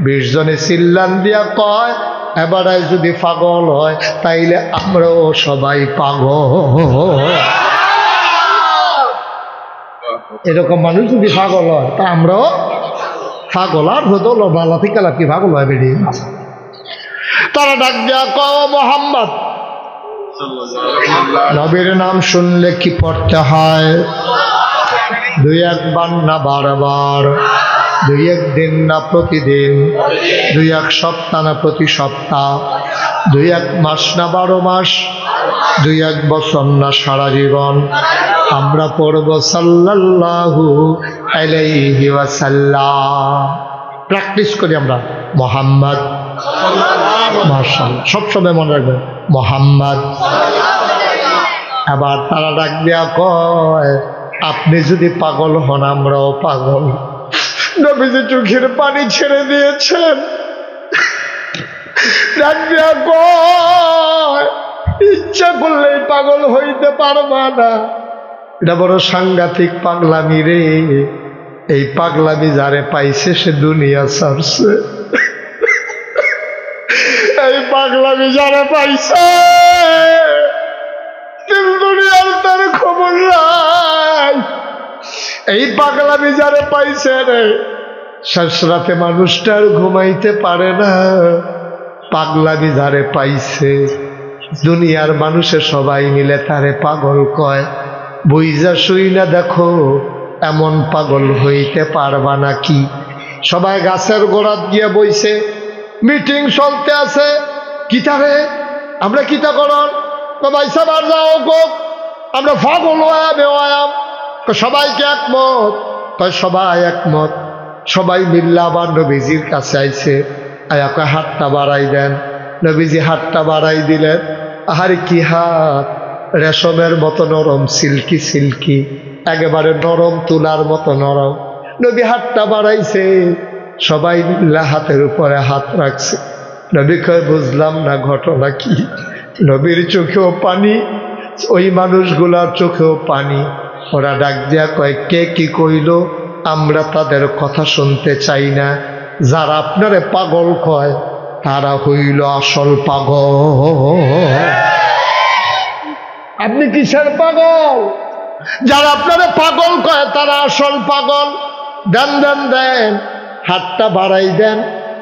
20 জনে চিল্লান দিয়া কয়, এবার যদি পাগল হয় তাইলে আমরাও সবাই পাগল। এরকম মানুষ যদি পাগল হয় তা আমরাও পাগল। আর হতো বালা থেকে কি পাগল হয় বেরিয়ে। তারা ডাক দেয়া কয়, মোহাম্মদ, নবীর নাম শুনলে কি পড়তে হয়? 2-1 বার না বারবার, 2-1 দিন না প্রতিদিন, 2-1 সপ্তাহ না প্রতি সপ্তাহ, 2-1 মাস না 12 মাস, 2-1 বছর না সারা জীবন আমরা পড়ব সাল্লাল্লাহু আলাইহি ওয়াসাল্লাম। প্র্যাকটিস করি আমরা মোহাম্মদ, মাশাআল্লাহ, সবসময় মনে রাখবেন মোহাম্মদ। আবার তারা ডাক দেয়া কয়, আপনি যদি পাগল হন আমরাও পাগল। নবীজি চোখের পানি ছেড়ে দিয়েছেন। ডাক দেয়া কয়, ইচ্ছা করলেই পাগল হইতে পারবা না। এটা বড় সাংঘাতিক পাগলামি রে। এই পাগলামি যারে পাইছে সে দুনিয়া ছাড়ছে। এই পাগলামি যারা পাইছে দুনিয়ার তার খবর নাই। এই পাগলামি যারা পাইছে রে, শেষ রাতে মানুষটা আর ঘুমাইতে পারে না। পাগলামি যারে পাইছে, দুনিয়ার মানুষে সবাই মিলে তারে পাগল কয়। বুইজা শুই না দেখো, এমন পাগল হইতে পারবা নাকি? সবাই গাছের গোড়াত গিয়ে বইছে, মিটিং চলতে আছে। কিতারে আমরা কিতা করন? বাইসা বার যাও গো, আমরা পাগল হয়াম। সবাইকে একমত? সবাই একমত। সবাই মিল্লা আবার নবীজির কাছে আইছে, আয়া কয় হাতটা বাড়াই দেন। নবীজি হাতটা বাড়াই দিলেন। আহারে কি হাত, রেশমের মতো নরম, সিল্কি সিল্কি, একেবারে নরম তুলার মতো নরম। নবী হাতটা বাড়াইছে, সবাই মিল্লা হাতের উপরে হাত রাখছে। নবী কয় বুঝলাম না ঘটনা কি? নবীর চোখেও পানি, ওই মানুষগুলার চোখেও পানি। ওরা ডাক দিয়া কয় কে কি কইল, আমরা তাদের কথা শুনতে চাই না। যারা আপনারে পাগল কয় তারা হইল আসল পাগল। আপনি কিসের পাগল? যারা আপনারে পাগল কয় তারা আসল পাগল। দেন দেন দেন, হাতটা বাড়াই দেন।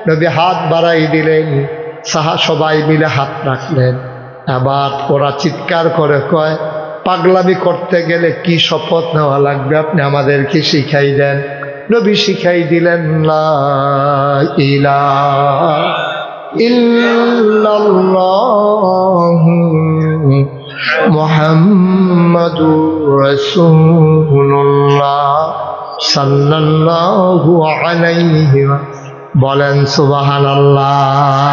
নবী হাত বাড়াই দিলেন, সবাই মিলে হাত রাখলেন। আবার ওরা চিৎকার করে কয় পাগলামি করতে গেলে কি শপথ নেওয়া লাগবে আপনি আমাদেরকে শিখাই দেন। নবী শিখাই দিলেন লা ইলাহা ইল্লাল্লাহু মুহাম্মাদুর রাসূলুল্লাহ সাল্লাল্লাহু আলাইহি বলেন সুবহানাল্লাহ।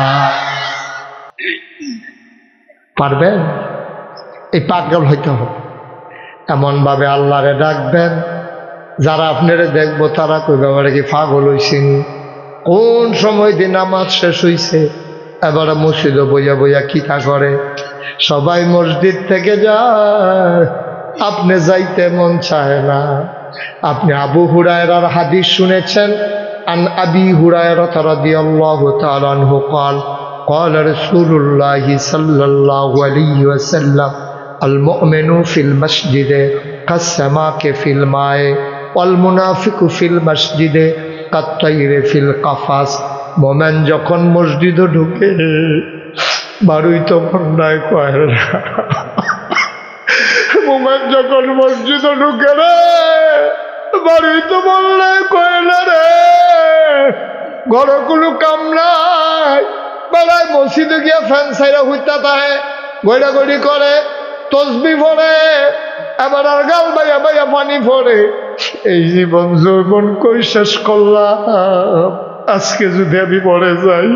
পারবেন? এই পাগল হইতে হবে। এমনভাবে আল্লাহরে ডাকবেন, যারা আপনারে দেখবো তারা কইবে এবারে কি পাগল হইছেন? কোন সময় দিয়ে নামাজ শেষ হইছে, এবারে মসজিদে বইয়া বইয়া কিতা করে। সবাই মসজিদ থেকে যায়, আপনি যাইতে মন চায় না। আপনি আবু হুরায়রার হাদিস শুনেছেন, আন আবি হুরায়রা রাদিয়াল্লাহু তাআলা আনহু قال قال رسول الله صلى الله عليه وسلم المؤمن في المسجد كالسماك في الماء والمنافق في المسجد كالطير في القفص। মোমেন যখন মসজিদে ঢুকে বাড়ুই তো বন্যায় কয় না। মোমেন যখন মসজিদে ঢুকে রে বাড়ুই তো বন্যায় কয় না রে। ঘরে কোনো কাম নাই, বেড়ায় মসজিদে গিয়া ফ্যান সাইরা হইতা থাকে, গড়াগড়ি করে, তসবি পড়ে, এবার আর গাল বাইয়া বাইয়া পানি পড়ে। এই জীবন যৌবন কই শেষ করলাম, আজকে যদি আমি মরে যাই,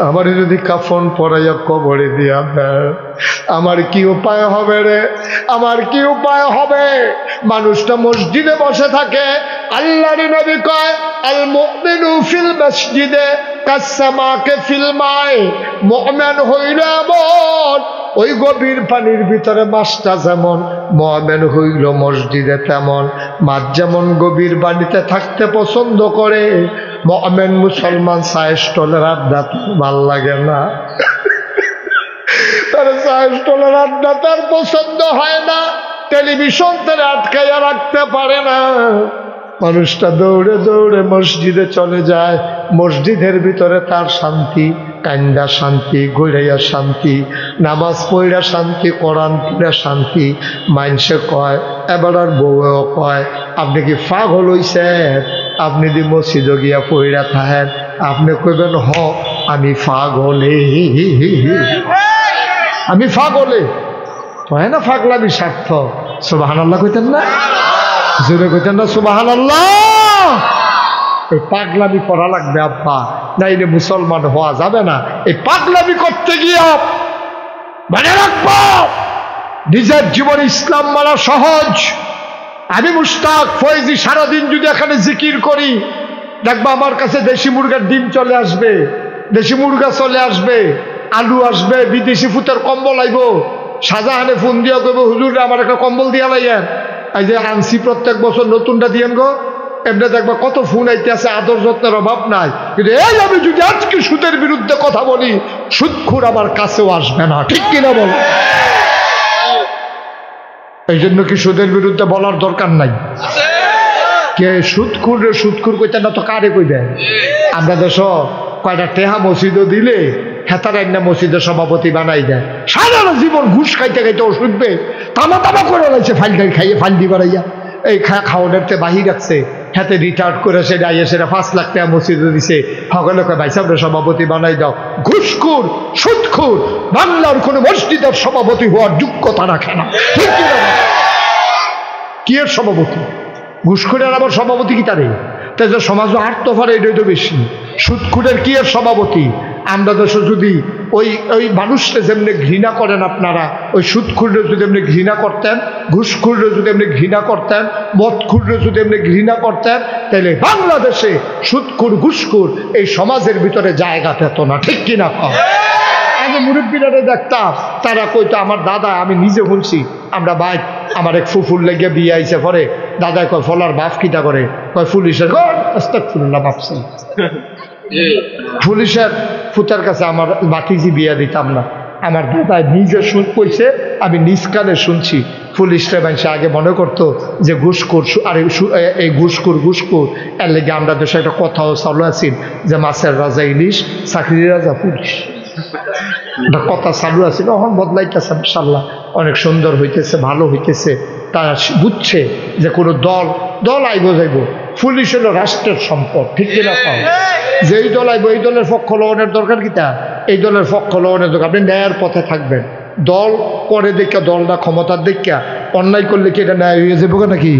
আমার যদি কাফন পরাইয়া কবরে দিয়া দেয়, আমার কি উপায় হবে রে? আমার কি উপায় হবে? মানুষটা মসজিদে বসে থাকে। আল্লাহর নবী কয় আল মুমিনু ফিল মসজিদে কাসসামাকে ফিল মায়ে। মুমিন হইল এমন, ওই গভীর পানির ভিতরে মাছটা যেমন, মুমিন হইল মসজিদে তেমন। মাছ যেমন গভীর পানিতে থাকতে পছন্দ করে, মুমিন মুসলমান চায়ের স্টলের আড্ডা ভাল লাগে না। তার চায়ের স্টলের আড্ডা তার পছন্দ হয় না, টেলিভিশন তারা আটকাইয়া রাখতে পারে না। মানুষটা দৌড়ে দৌড়ে মসজিদে চলে যায়। মসজিদের ভিতরে তার শান্তি, কান্দা শান্তি, ঘুরাইয়া শান্তি, নামাজ পড়া শান্তি, কোরআন পড়া শান্তি। মাইনসে কয়, এবার আর বউও কয় আপনি কি পাগল হইছেন? আপনি যদি মসজিদে গিয়া পড়া থাকেন, আপনি কইবেন হ আমি পাগলে, আমি পাগলে। হয় না পাগলামি স্বার্থ। সুবহানাল্লাহ কইতেন না? জোরে কইতেন না সুবহানাল্লাহ? এই পাগলামি করা লাগবে আব্বা, নাইলে মুসলমান হওয়া যাবে না। এই পাগলামি করতে গিয়া মনে রাখবো নিজের জীবন ইসলাম মানা সহজ। আমি মুশতাক ফয়েজি সারাদিন যদি এখানে জিকির করি, দেখবো আমার কাছে দেশি মুরগার ডিম চলে আসবে, দেশি মুরগা চলে আসবে, আলু আসবে, বিদেশি ফুতের কম্বল আইব। শাহজাহানে ফোন দিয়া কইব হুজুর আমার একটা কম্বল দিয়া লাইয়েন। এই যে আনছি প্রত্যেক বছর নতুনটা দিয়েন গো। এমনি দেখবা কত ফোন আইতে আছে, আদর যত্নের অভাব নাই। কিন্তু এই আমি যদি আজকে সুদের বিরুদ্ধে কথা বলি, সুদখোর আমার কাছেও আসবে না, ঠিক কিনা বল? এই জন্য কি সুদের বিরুদ্ধে বলার দরকার নাই? কে সুদখোর রে সুদখোর কইতে না তো কারে কইবে? আমরা দেশ কয়টা টেহা মসজিদও দিলে হেতার একটা মসজিদের সভাপতি বানাই দেয়। সারা জীবন ঘুষ খাইতে খাইতে ওষুধবে তামা তামা করে লাগছে, ফাইল খাইয়ে ফাইল দি বাড়াইয়া এই খাওয়ানোর বাহির রাখছে। হাতে রিটায়ার্ড করে সেটা আইয়ে সেটা 5 লাখ টাকা মসজিদে দিছে। সকলে কয় ভাই সাহেব সভাপতি বানাই দাও। ঘুষখোর সুদখোর বাংলার কোনো মসজিদের সভাপতি হওয়ার যোগ্যতা রাখে না, ঠিক কিনা? কি এর সভাপতি? ঘুষখোরের আবার সভাপতি কি তারে? তাই যে সমাজও হাঁটতে পারে এটাই তো বেশি। সুদখোরের কি এর সভাপতি? আমরা দেশে যদি ওই ওই মানুষকে যেমনি ঘৃণা করেন আপনারা, ওই সুদখোররে যদি এমনি ঘৃণা করতেন, ঘুষখোররে যদি এমনি ঘৃণা করতেন, মদখোররে যদি এমনি ঘৃণা করতেন, তাহলে বাংলাদেশে সুদখোর ঘুষখোর এই সমাজের ভিতরে জায়গা পেত না। ঠিক কিনা কম? আগে মুরব্বীরা দেখতাম, তারা কইতো, আমার দাদা, আমি নিজে শুনছি, আমরা ভাই আমার এক ফুফুর লেগে বিয়ে আইছে পরে দাদা কয় ফলার বাপ কিটা করে, কয় পুলিশের আস্তাগফিরুল্লাহ ভাবছি, পুলিশের ফুতার কাছে আমার বাতিজি বিয়া দিতাম না। আমার দাদা নিজে কইছে, আমি নিজ কানে শুনছি, পুলিশরা মানুষ আগে মনে করতো যে ঘুষখোর, আর এই ঘুষখোর এর লেগে আমরা দেশে একটা কথাও চালু আছেন যে মাছের রাজা ইলিশ, চাকরির রাজা পুলিশ, একটা কথা চালু আছে। এখন বদলাইতেছে ইনশাল্লাহ, অনেক সুন্দর হইতেছে, ভালো হইতেছে। তারা বুঝছে যে কোনো দল আইব যাইব, পুলিশ হলো রাষ্ট্রের সম্পদ। ঠিক কিনা পাও? যে এই দল আইব, এই দলের পক্ষ লওয়ানোর দরকার কিটা? এই দলের পক্ষ লওয়ানোর দরকার, আপনি ন্যায়ের পথে থাকবেন। দল করে দেখা, দলটা ক্ষমতার দেখা অন্যায় করলে কি এটা ন্যায় হয়ে যাবো নাকি?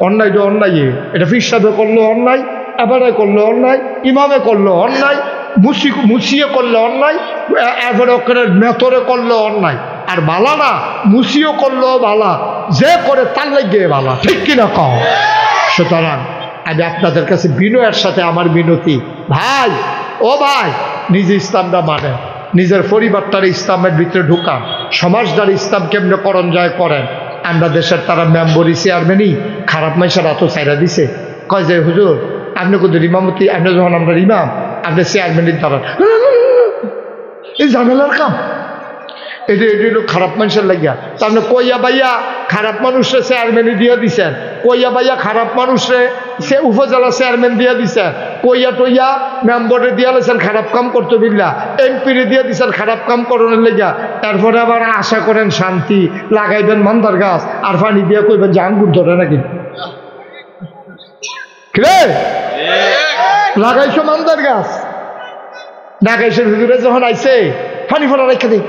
অন্যায় তো অন্যায়, এটা পীর সাহেবে করলো অন্যায়, এবারে করলো অন্যায়, ইমামে করলো অন্যায়, মুছিয়ে করলে অন্যায়, এবারে ওখানে মেতরে করলে অন্যায়। আর বালা না, মুছিও করলেও বালা, যে করে তার লাগিয়ে বালা। ঠিক কিনা কও? সুতরাং আমি আপনাদের কাছে বিনয়ের সাথে আমার বিনতি, ভাই ও ভাই, নিজে ইসলামটা মানে, নিজের পরিবারটার ইসলামের ভিতরে ঢুকান, সমাজদার ইসলাম কেমনে করণ যায় করেন। আমরা দেশের তারা মেম্বরি চেয়ারম্যানই খারাপ মাইসারা তো চাইরা দিছে, কয় যে হুজুর আপনি কিন্তু ইমামতি, আপনি যখন আমরা ইমাম, আপনি চেয়ারম্যানের দ্বারা এই ঝামেলার কাম, এটা হলো খারাপ মানুষের লাগিয়া। তো আপনি কইয়া বাইয়া খারাপ মানুষরে চেয়ারম্যানই দিয়ে দিছেন, কইয়া বাইয়া খারাপ মানুষরে সে উপজেলা চেয়ারম্যান দিয়ে দিছেন, কইয়া টইয়া মেম্বরে দিয়ে লেছেন খারাপ কাম করতে বিল্লা, এমপিরে দিয়ে দিচ্ছেন খারাপ কাম করানোর লেগা। তারপরে আবার আশা করেন শান্তি, লাগাইবেন মান্দার গাছ আর পানি দিয়ে কইবেন যে আঙ্গুর ধরে নাকি? লাগাইছো মান্দার গাছ, লাগাইছে হুজুরে যখন আইছে পানি ফোড়া রেখে দিই,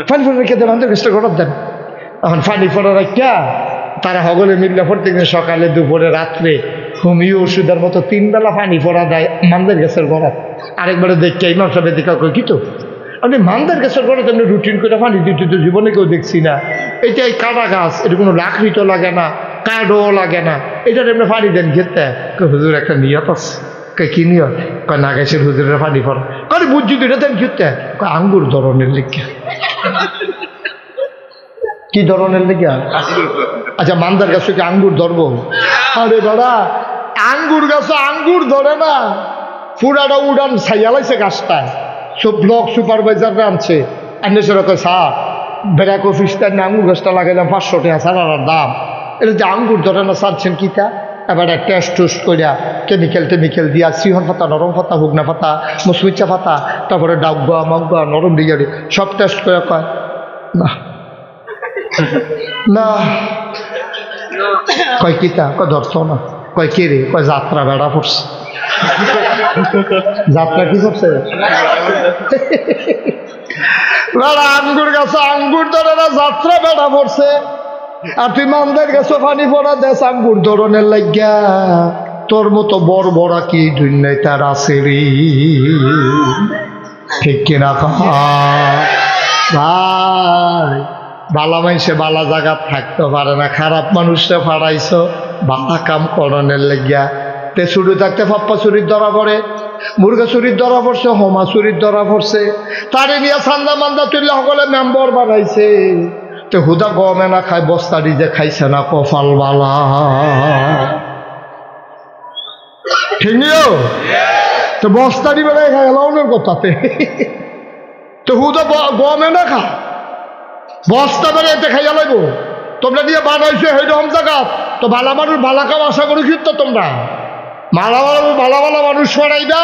পানি ফোড়া রেখে দেন, মান্দার গাছটা গরম দেন। এখন পানি ফোড়া রেখা তারা সকলে মিললে প্রত্যেকদিন সকালে দুপুরে রাত্রে হোমিও ওষুধের মতো 3 বেলা পানি ফোড়া দেয় মান্দার গাছের গড়াত। আরেকবারে দেখে ইমাম সাহেব দেখা কই কি তো আপনি মান্দার গাছের গড়াতে এমনি রুটিন করে পানি দিতে তো জীবনে কেউ দেখছি না। এটা এই কাটা গাছ, এটা কোনো লাকড়ি তো লাগে না, কাঠও লাগে না, এটার এমনি পানি দেন খেতে। হুজুর একটা নিয়ত আছে। কি নিয়ত? কয় না গাছের হুজুরের পানি ফোড়া। কয় বুঝছি তো এটা দেন খেতে, কয় আঙ্গুর ধরনের লিখে। কি ধরনের লেগে? আচ্ছা মান্দার গাছে কি আঙ্গুর ধরবো? আরে বাড়া, আঙ্গুর গাছে আঙ্গুর ধরে না, পুরাটা উড়ান ছাইয়ালাইছে গাছটায়। সব ব্লক সুপারভাইজাররা আনছে, আনলে সেরকম স্যার ব্যাক অফিসটা আঙ্গুর গাছটা লাগাইলাম 500 টাকা, স্যার আর দাম। এটা যে আঙ্গুর ধরে না ছাড়ছেন কিতা? এবার টেস্ট টুস্ট করিয়া কেমিক্যাল দিয়া সিহন পাতা, নরম পাতা, হুগনা পাতা, মুসমিচা পাতা, তারপরে ডাউগা মাগুয়া নরম ডিগারি সব টেস্ট করে কয় না না। কয় কিতা? কয় ধরছ না। কয় কে রে? কয় যাত্রা বেড়া পড়ছে। যাত্রা কি করছে? আঙ্গুর গাছে আঙ্গুর ধরে না, যাত্রা বেড়া পড়ছে। আর তুই মান্দার গাছে পানি পড়া দেশ আঙ্গুর ধরনের লাগিয়া। তোর মতো বড় বড় কি দুনিয়ায় তার আছে রে? ঠিক কিনা ভাই? বালা মানুষে বালা জায়গা থাকতে পারে না, খারাপ মানুষে ফাড়াইছ বালা কাম করণের লেগিয়া। তে চুরি থাকতে পাপ্পা চুরির ধরা পড়ে, মুরগা চুরির ধরা পড়ছে, হোমা চুরির ধরা পড়ছে, তারে নিয়ে চান্দা মান্দা তুললে সকলে মেম্বর বানাইছে। তে হুদা গমে না খায়, বস্তারি যে খাইছে না, কপাল বালা। ঠিক নিও তো বস্তারি বেড়াই খায় এলাউনের কথাতে। তো হুদা গমে না খা, বস্তা বেড়াইতে খাইয়া লাগবো। তোমরা দিয়ে বানাইছো সেইরকম জায়গা তো ভালা মানুষ ভালা কাম আশা করি কিন্তু তোমরা ভালা ভালা মানুষ সরাইবা,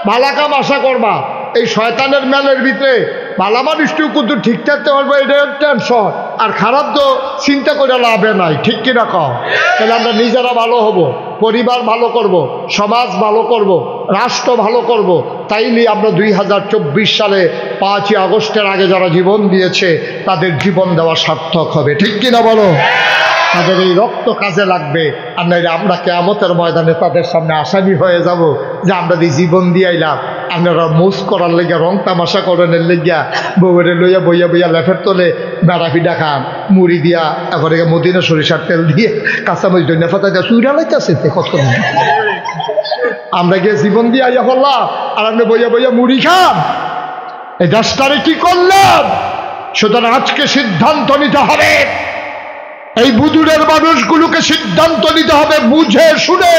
ভালা কাম আশা করবা। এই শয়তানের মেলের ভিতরে ভালা মানুষটিও কিন্তু ঠিক থাকতে পারবো, এটাই টেনশন। আর খারাপ তো চিন্তা করে লাভে নাই। ঠিক কিনা কও? তাহলে আমরা নিজেরা ভালো হব। পরিবার ভালো করব, সমাজ ভালো করব, রাষ্ট্র ভালো করব। তাইলে আমরা 2024 সালে 5ই আগস্টের আগে যারা জীবন দিয়েছে তাদের জীবন দেওয়া সার্থক হবে। ঠিক কিনা বলো? তাদের এই রক্ত কাজে লাগবে। আর নাইলে আমরা কিয়ামতের ময়দানে তাদের সামনে আসামি হয়ে যাব যে আমরা দিয়ে জীবন দিয়াইলাম, আপনারা মুস করার লেগিয়া, রং তামাশা করানোর লেগিয়া বউরে লইয়া বইয়া বইয়া লেফের তোলে বেড়াফিডা খান, মুড়ি দিয়া, এবারে মদিনা সরিষার তেল দিয়ে কাঁচামরিচ ধনিয়া পাতা দিয়া চুইরা লাইতেছে কত। আমরা গিয়ে জীবন দিয়ে আইয়া বললাম, আর আপনি বইয়া বইয়া মুড়ি খান। এই দেশটারে কি করলাম? সুতরাং আজকে সিদ্ধান্ত নিতে হবে, এই বুদুরের মানুষগুলোকে সিদ্ধান্ত নিতে হবে বুঝে শুনে।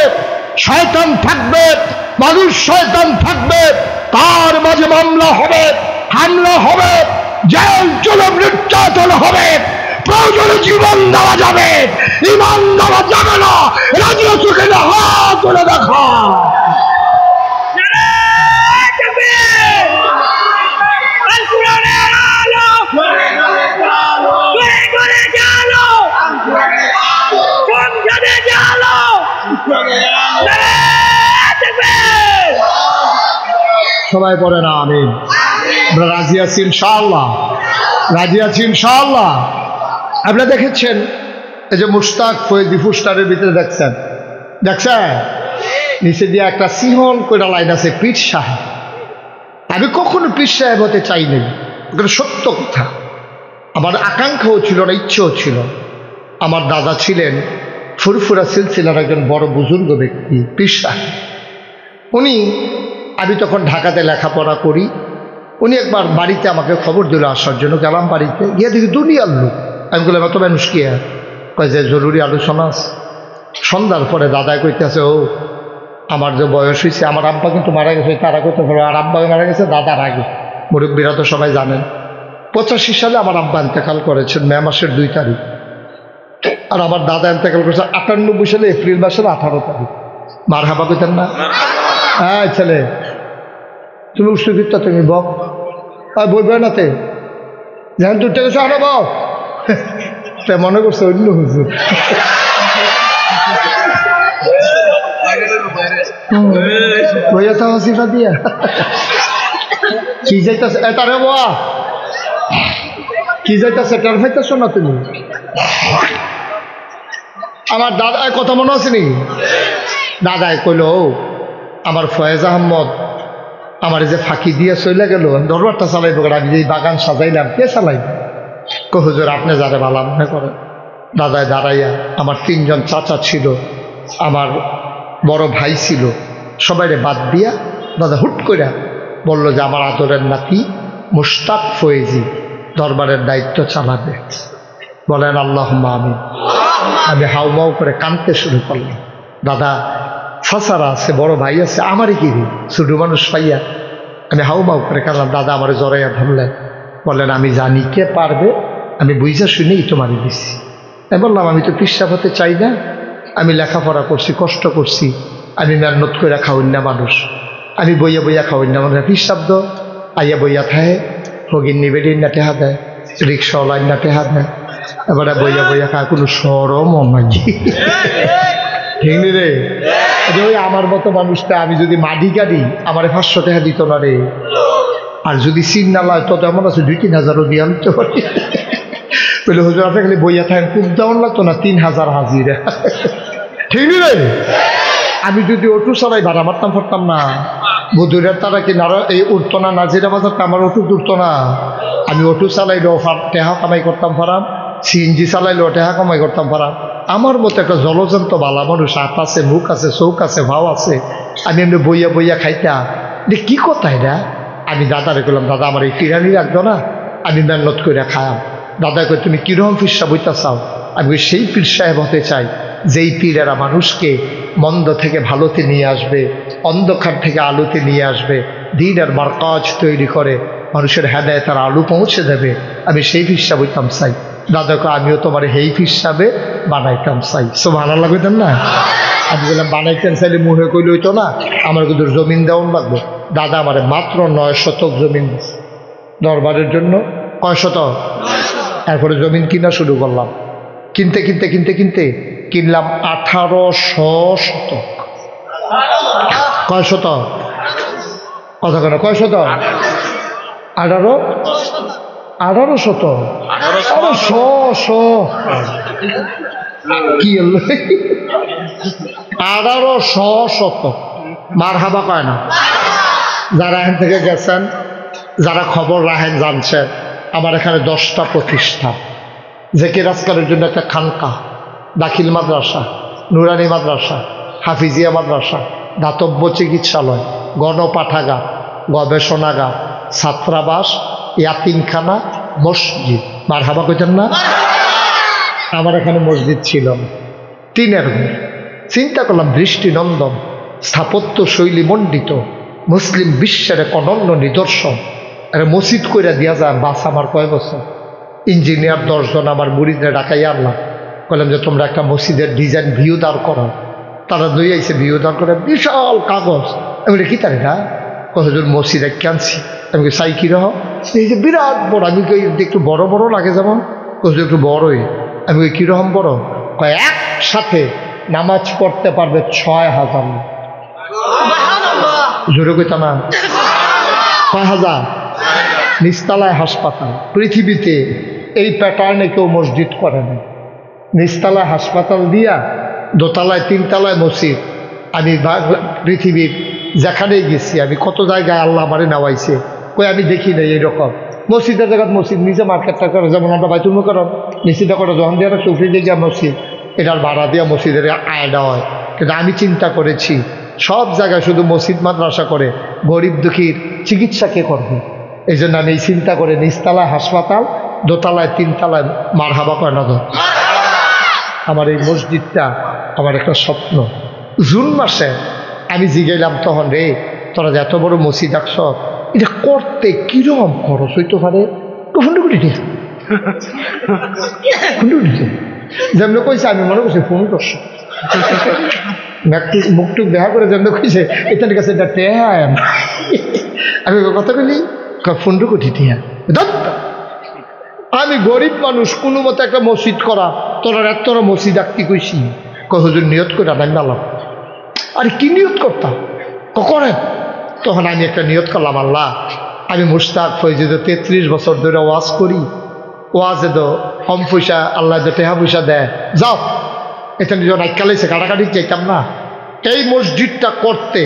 শয়তান থাকবে, মানুষ শয়তান থাকবে, তার মাঝে মামলা হবে, হামলা হবে, জেল জুলুম নির্যাতন হবে, প্রয়োজনে জীবন দেওয়া যাবে, ঈমান দেওয়া যাবে না। রাজি আছো কিনা হাত তুলে দেখা। সবাই পড়ে না আমিন। আমরা রাজি আছি ইনশাআল্লাহ, রাজি আছি ইনশাআল্লাহ। আপনারা দেখেছেন এই যে মুশতাক ফয়েজি পোস্টারের ভিতরে দেখছেন, নিচে দিয়ে একটা সিহন কইরা লাইন আছে, পীর সাহেব। আমি কখনো পীর সাহেব হতে চাই নাই, সত্য কথা। আমার আকাঙ্ক্ষাও ছিল না, ইচ্ছেও ছিল। আমার দাদা ছিলেন ফুরফুরা সিলসিলার একজন বড় বুজুর্গ ব্যক্তি, পীর সাহেব। উনি, আমি তখন ঢাকাতে লেখাপড়া করি, উনি একবার বাড়িতে আমাকে খবর দিল আসার জন্য। গেলাম বাড়িতে, গিয়ে দেখি দুনিয়ার লোক। আমি বললাম এত মানুষ কি আর? কয় যে জরুরি আলোচনা আছে। সন্ধ্যার পরে দাদায় কইতেছে, ও আমার যে বয়স হয়েছে, আমার আব্বা কিন্তু মারা গেছে, তারা করতে পারো, আর আব্বা মারা গেছে দাদার আগে। মুরব্বীরা তো সবাই জানেন 85 সালে আমার আব্বা ইন্তেকাল করেছেন মে মাসের 2 তারিখ, আর আমার দাদা ইন্তেকাল করেছে 98 সালে এপ্রিল মাসের 18 তারিখ। মার হাবা কইতেন না? হ্যাঁ ছেলে, তুমি উষ্ণকৃত্য, তুমি বক বলবে না তে যেন দূর থেকে আরো বক। তা মনে করছে অন্য হুজুর। দিয়া কি যাইতেছে তারে বাবা, কি যাইতেছে টের পাইতেছ না তুমি? আমার দাদায় কথা মনে আছে নি? দাদায় কইল, আমার ফয়েজ আহমদ আমার যে ফাঁকি দিয়ে চলে গেল, দরবারটা চালাইব, আমি যে বাগান সাজাইলাম, কে চালাইব? হুজুর আপনি যারে ভালো মনে করেন। দাদায় দাঁড়াইয়া, আমার 3 জন চাচা ছিল, আমার বড় ভাই ছিল, সবাইরে বাদ দিয়া দাদা হুট করে বলল যে আমার আদরের নাতি মুশতাক ফয়েজি দরবারের দায়িত্ব চালাবে। বলেন আল্লাহুম্মা আমিন। আমি হাউমাউ করে কাঁদতে শুরু করলাম। দাদা ফাসারা আছে, বড় ভাই আছে, আমারই কি ছোট মানুষ পাইয়া আমি হাউমাউ করে কাঁদলাম। দাদা আমার জড়াইয়া ধরলেন, বললেন আমি জানি কে পারবে, আমি বুঝা শুনেই তোমারই দিচ্ছি। আমি বললাম আমি তো পিসাব হতে চাই না, আমি লেখাপড়া করছি, কষ্ট করছি, আমি মেহনত করে খাওয়াই না মানুষ, আমি বইয়া বইয়া খাওয়াই না মানুষ। পিসাব্দ আইয়া বইয়া থাহে, ভগিনী বেডির না টেহা দেয়, রিক্সাওয়ালার না টেহা দেয়, এবারে বইয়া বইয়া খায়, কোনো সরম নাই। ঠিক নি রে? ওই আমার মতো মানুষটা আমি যদি মাটি গাড়ি, আমার 500 টাকা দিত না রে। আর যদি সিগনাল তো এমন আছে 2-3 হাজারও দিয়ে আনতে পারি। বলে হুজুর আপনি খালি বইয়া থাকেন, খুব দেওয়ান লাগতো না, 3000 হাজিরা। ঠিক নি রে? আমি যদি অটো চালাই ভাড়া মারতাম পারতাম না। বুধুরের তারা কি না এই উঠতো না, নাজিরা বাজারটা আমার অটো উঠতো না। আমি অটো চালাইলেও টেহা কামাই করতাম পারাম, সিএনজি চালাইলেও টেহা কামাই করতাম পারাম। আমার মতো একটা জলজন্ত বালা মানুষ, হাত আছে, মুখ আছে, চৌক আছে, ভাও আছে, আমি এমনি বইয়া বইয়া খাইতাম। কি কথা এটা? আমি দাদারে বললাম, দাদা আমার এই কিরানি রাখতো না, আমি মেহনত করে খায়াম। দাদা কই তুমি কিরকম পীর সাহেব হইতে চাও? আমি সেই পীর সাহেব হতে চাই যেই পীরেরা মানুষকে মন্দ থেকে ভালোতে নিয়ে আসবে, অন্ধকার থেকে আলোতে নিয়ে আসবে, দ্বীনের মারকাজ তৈরি করে মানুষের হেদায়েতের আলো পৌঁছে দেবে। আমি সেই পীর সাহেব হইতাম চাই। দাদাকে আমিও তোমার এই পীর সাহেবে বানাইতাম চাই। সুবহানাল্লাহ কইতেন না? আমি বললাম বানাইতেন চাইলে মুহে কইলে হইতো না, আমার কিন্তু জমিন দেওয়ান লাগবে। দাদা আমার মাত্র 9 শতক জমিন দিচ্ছে দরবারের জন্য। কয় শতক? তারপরে জমিন কিনা শুরু করলাম। কিনতে কিনতে কিনতে কিনতে কিনলাম 1800 শতক। কয় শতক? কথা কেন? কয় শতক? 18 শতক। 1800 কি হলো? 1800 শতক। মারহাবা কয় না? যারা এখান থেকে গেছেন, যারা খবর রাখেন, জানছেন আমার এখানে 10টা প্রতিষ্ঠান, জেকের আজকারের জন্য একটা খানকা, দাখিল মাদ্রাসা, নুরানি মাদ্রাসা, হাফিজিয়া মাদ্রাসা, দাতব্য চিকিৎসালয়, গণপাঠাগার, গবেষণাগার, ছাত্রাবাস, ইয়াতিমখানা, মসজিদ। মারহাবা কইতেন না? আমার এখানে মসজিদ ছিল না, টিনের ঘর। চিন্তা করলাম দৃষ্টিনন্দন, স্থাপত্য শৈলী মণ্ডিত, মুসলিম বিশ্বের এক অনন্য নিদর্শন, একটা মসজিদ কইরা দিয়া যায়। বাস আমার কয় বছর, ইঞ্জিনিয়ার 10 জন আমার মুরিদরে ডাকাইয়া আনলাম, বললাম যে তোমরা একটা মসজিদের ডিজাইন ভিউ দাঁড় করো। তারা দুই আইসে ভিউ দাঁড় করে, বিশাল কাগজ। আমি কি তারি না কতজন মসজিদ এক আনছি। আমি চাই কি রহ, এই যে বিরাট বড়। আমি একটু বড় বড় লাগে যেমন, কত একটু বড়ই। আমি কিরকম বড়? কয় একসাথে নামাজ পড়তে পারবে 6000 লোক। জোরে কইতা না? কয় হাজার? নিচতলায় হাসপাতাল। পৃথিবীতে এই প্যাটার্নে কেউ মসজিদ করে না। নিচতলায় হাসপাতাল দিয়া দোতলায় 3তলায় মসজিদ। আমি পৃথিবীর যেখানেই গেছি, আমি কত জায়গায় আল্লাহ আমারে নেওয়াইছে, কই আমি দেখি নাই এইরকম মসজিদের জায়গায় মসজিদ। নিজে মার্কেটটা করে, যেমন আমরা বাইতুল মুকাররম নিশ্চিত করে যখন দিয়ে চৌফি দিয়ে গিয়া মসজিদ, এটার ভাড়া দিয়া মসজিদের আয়ডা হয়। কিন্তু আমি চিন্তা করেছি সব জায়গায় শুধু মসজিদ মাদ্রাসা করে, গরিব দুঃখীর চিকিৎসা কে করবে? এই জন্য আমি এই চিন্তা করে নিচতলায় হাসপাতাল, দোতলায় 3তলায় মারহাবা কয় না। আমার এই মসজিদটা আমার একটা স্বপ্ন। জুন মাসে আমি জিগাইলাম তখন, রে তোরা যে এত বড় মসজিদ আঁকছ, এটা করতে কিরকম খরচ হইতে পারে? যেমন কইছে, আমি মনে করছি 1500। মুখটুক দেখা করে যেমন কইছে এটার কাছে এটা টেহা। আমি কথা বলি 15 কোটি টিয়া। আমি গরিব মানুষ, কোনো মতো একটা মসজিদ করা, তোরা এত মসজিদ আঁকতে কইছি। হুজুর নিয়ত করে আমি আলাম। আরে কি নিয়ত করতাম করেন? তখন আমি একটা নিয়ত করলাম, আল্লাহ আমি মুশতাক ফৈজিদ 33 বছর ধরে ওয়াজ করি, ওয়াজে তো কম পয়সা, আল্লাহ তো টেহা পয়সা দেয়, যাও এটা নিজের নাইকালাইছে কাটাকাটি চাইতাম না। এই মসজিদটা করতে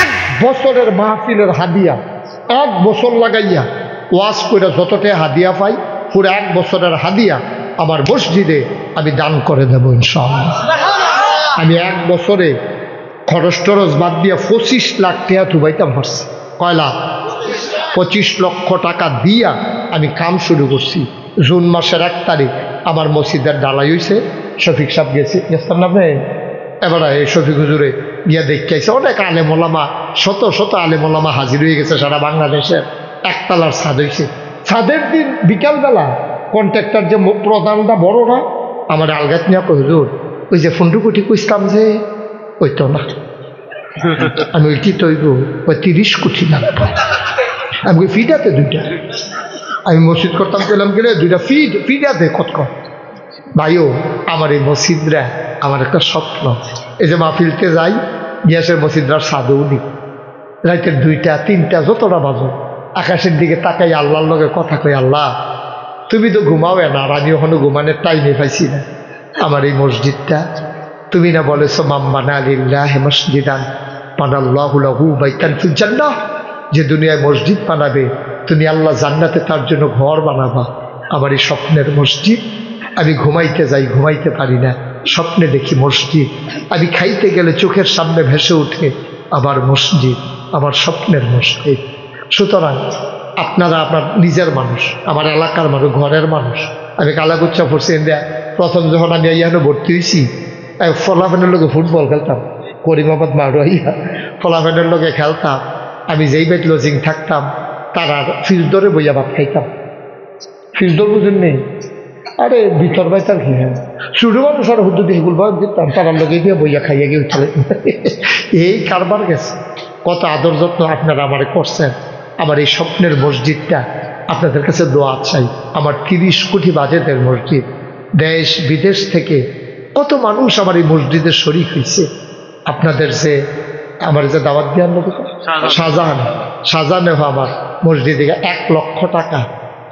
1 বছরের মাহফিলের হাদিয়া, 1 বছর লাগাইয়া ওয়াজ করে যতটা হাদিয়া পাই, পুরো 1 বছরের হাদিয়া আমার মসজিদে আমি দান করে দেবো ইনশাআল্লাহ। আমি 1 বছরে খরচ টরচ বাদ দিয়ে 25 লাখ টাকা তুবাইতাম পারছি। কয় লাখ? 25 লক্ষ টাকা দিয়া আমি কাম শুরু করছি। জুন মাসের 1 তারিখ আমার মসজিদের ডালাই হয়েছে। শফিক সাহেব গেছেন না আপনি? এবারে এই শফিক হুজুরে গিয়া দেখাইছে, অনেক আলেমোলামা, শত শত আলেমোলামা হাজির হয়ে গেছে সারা বাংলাদেশের। 1 তলার ছাদ হয়েছে। ছাদের দিন বিকালবেলা কন্ট্রাক্টর যে প্রধানটা বড় না, আমার আলগাত নিয়ে হুজুর ওই যে 15 কোটি কইতাম যে ওই তো না। আমি ওই কি তৈব, ওই 30 কোটি লাগবে। আমি ওই ফিডাতে 2টা আমি মসজিদ করতাম, পেলাম গেলে 2টা ফিডাতে কত ভাইও। আমার এই মসজিদরা আমার একটা স্বপ্ন। এই যে মাহফিলতে যাই, গ্যাসের মসজিদরার সাদও নি, রাতের 2টা 3টা যতটা বাজো আকাশের দিকে তাকাই আল্লাহর লগে কথা কই, আল্লাহ তুমি তো ঘুমাও না, আর আমি ওখানে ঘুমানোর টাইমে পাইছি না। আমার এই মসজিদটা তুমি না বলেছো মাম্বানা লিল্লাহি মসজিদান বানাল্লাহু লাহু বাইতান ফিল জান্নাহ, যে দুনিয়ায় মসজিদ বানাবে তুমি আল্লাহ জান্নাতে তার জন্য ঘর বানাবা। আমার এই স্বপ্নের মসজিদ। আমি ঘুমাইতে যাই, ঘুমাইতে পারি না, স্বপ্নে দেখি মসজিদ। আমি খাইতে গেলে চোখের সামনে ভেসে উঠে আবার মসজিদ, আমার স্বপ্নের মসজিদ। সুতরাং আপনারা আপনার নিজের মানুষ, আমার এলাকার মানুষ, ঘরের মানুষ। আমি কালাগুচ্ছা পড়ছি ইন্ডিয়া। প্রথম যখন আমি এখানে ভর্তি হয়েছি, ফলাফেনের লোকে ফুটবল খেলতাম, করিমাবাদ মারুয়াইয়া ফলাফেনের লোকে খেলতাম। আমি যেই বেড লজিং থাকতাম তারা ফিল্ডরে বইয়া ভাত খাইতাম। ফিল্ডর বুঝেন নেই? আরে ভিতর বাইতার কি, হ্যাঁ শুরু মানুষ আর হুদ্দু দিয়ে গুলবা দিতাম, তারার লোকে গিয়ে বইয়া খাইয়া গিয়ে উঠে। এই কারবার গেছে। কত আদর যত্ন আপনারা আমারে করছেন। আমার এই স্বপ্নের মসজিদটা আপনাদের কাছে দোয়া চাই। আমার 30 কোটি বাজেটের মসজিদ, দেশ বিদেশ থেকে কত মানুষ আমার এই মসজিদে শরীক হয়েছে। আপনাদের যে আমার যে দাওয়াত দিয়ে আনলো শাহজাহানেও আমার মসজিদে 1 লক্ষ টাকা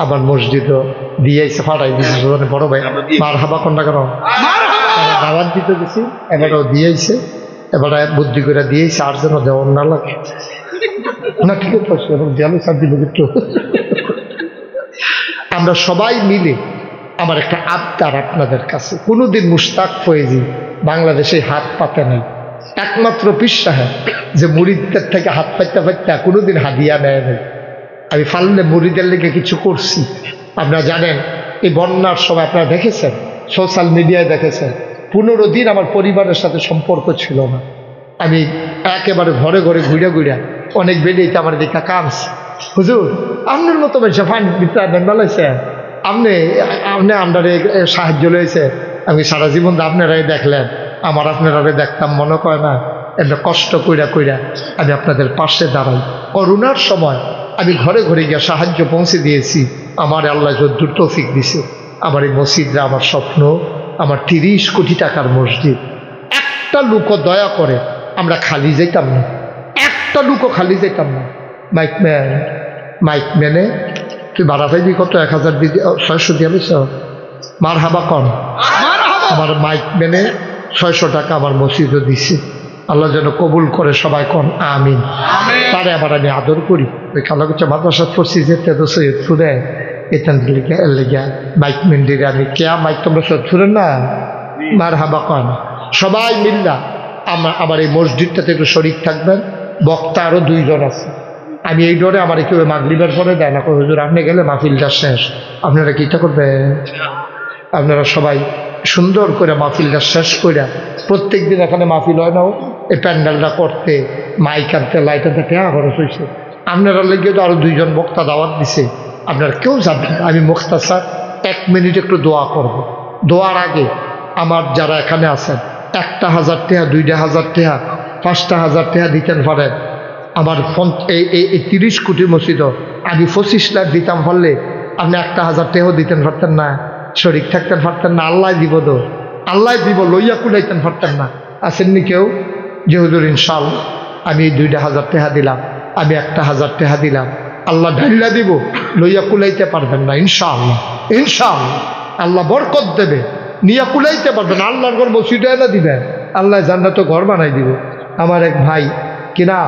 আমার মসজিদও দিয়েছে, ফাটাই দিয়েছে বড় ভাই। মার হাবা কন্যা কেন দাওয়াত দিতে গেছি, এবারও দিয়েছে, এবারে বুদ্ধি করে দিয়েছে, আর যেন দেওয়ার না লাগে না। ঠিক আছে, এবং দেয়ালে সার দিব একটু। আমরা সবাই মিলে আমার একটা আবদার আপনাদের কাছে, কোনোদিন মুশতাক ফয়েজি বাংলাদেশে হাত পাতে নাই, একমাত্র পীর সাহেব যে মুরিদদের থেকে হাত পাইতে পাইতে কোনোদিন হাদিয়া নেয় নাই। আমি ফাললে মুরিদের লেগে কিছু করছি। আপনারা জানেন এই বন্যার সময় আপনারা দেখেছেন, সোশ্যাল মিডিয়ায় দেখেছেন, 15 দিন আমার পরিবারের সাথে সম্পর্ক ছিল না। আমি একেবারে ঘরে ঘরে ঘুরে ঘুরে অনেক বেরিয়েতে আমার দেখা কাঁদছে, হুজুর আপনার মতো জাপান বেলাইছে, আপনি আন্ডারে সাহায্য লয়েছে। আমি সারা জীবন আপনারাই দেখলেন, আমার আপনারা দেখতাম মনে করে না, একটা কষ্ট কইরা কইরা আমি আপনাদের পাশে দাঁড়াই। করোনার সময় আমি ঘরে ঘরে গিয়ে সাহায্য পৌঁছে দিয়েছি। আমার আল্লাহ যদ্দুর তৌফিক দিছে। আমার এই মসজিদরা আমার স্বপ্ন, আমার 30 কোটি টাকার মসজিদ। একটা লোকও দয়া করে আমরা খালি যেতাম না, একটা লোকও খালি যেতাম না। মাইকম্যানে তুই ভাড়া পাইবি কত? 1600 দিয়ে বেশ মার হাবা কম। আমার মাইকম্যানে 600 টাকা আমার মসজিদও দিছে। আল্লাহ যেন কবুল করে, সবাই কন আমিন। তারে আবার আমি আদর করি। ওই কালাকুচা মাদ্রাসা পড়ছি যে তেদো সৈয়দপুরে এখান লেগে মাইকম্যান দিলে আমি কেয়া মাইক তোমরা সৈয়দপুরের না মার হাবা কন। সবাই মিল্লা আমার এই মসজিদটাতে একটু শরীক থাকবেন। বক্তা আরও 2 জন আছে। আমি এই ডরে আমার কেউ মাগরিবের পরে দেয় না, হুজুর আপনি গেলে মাহফিলটা শেষ, আপনারা কিটা করবেন? আপনারা সবাই সুন্দর করে মাহফিলটা শেষ করে, প্রত্যেক দিন এখানে মাহফিল হয় না, এই প্যান্ডেলটা করতে মাইক আনতে লাইট আনতে খরচ হয়েছে। আপনারা লেগে তো আরও 2 জন বক্তা দাওয়াত দিছে, আপনারা কেউ যাবেন। আমি মুখতাসার 1 মিনিট একটু দোয়া করব। দোয়ার আগে আমার যারা এখানে আছেন 1,000 টাকা, 2,000 টাকা, 5,000 টাকা দিতেন পারেন। আমার এই 30 কোটি মসজিদও আমি 25 লাখ দিতাম, পারলে আপনি 1,000 টাকাও দিতেন পারতেন না, শরীক থাকতেন পারতেন না। আল্লাহ দিব, তো আল্লাহ দিব, লইয়া কুলাইতেন পারতেন না। আসেননি কেউ যে হুজুর ইনশাআল্লাহ আমি এই 2,000 টাকা দিলাম, আমি 1,000 টাকা দিলাম, আল্লাহ ঢাইলা দিব, লইয়া কুলাইতে পারবেন না। ইনশাআল্লাহ ইনশাআল্লাহ আল্লাহ বরকত দেবে, নিয়া কুলাইতে পারবেন। আল্লাহর ঘর মসজিদে এনে দিবেন, আল্লাহ জান্নাত ঘর বানাই দিব। আমার এক ভাই কিনা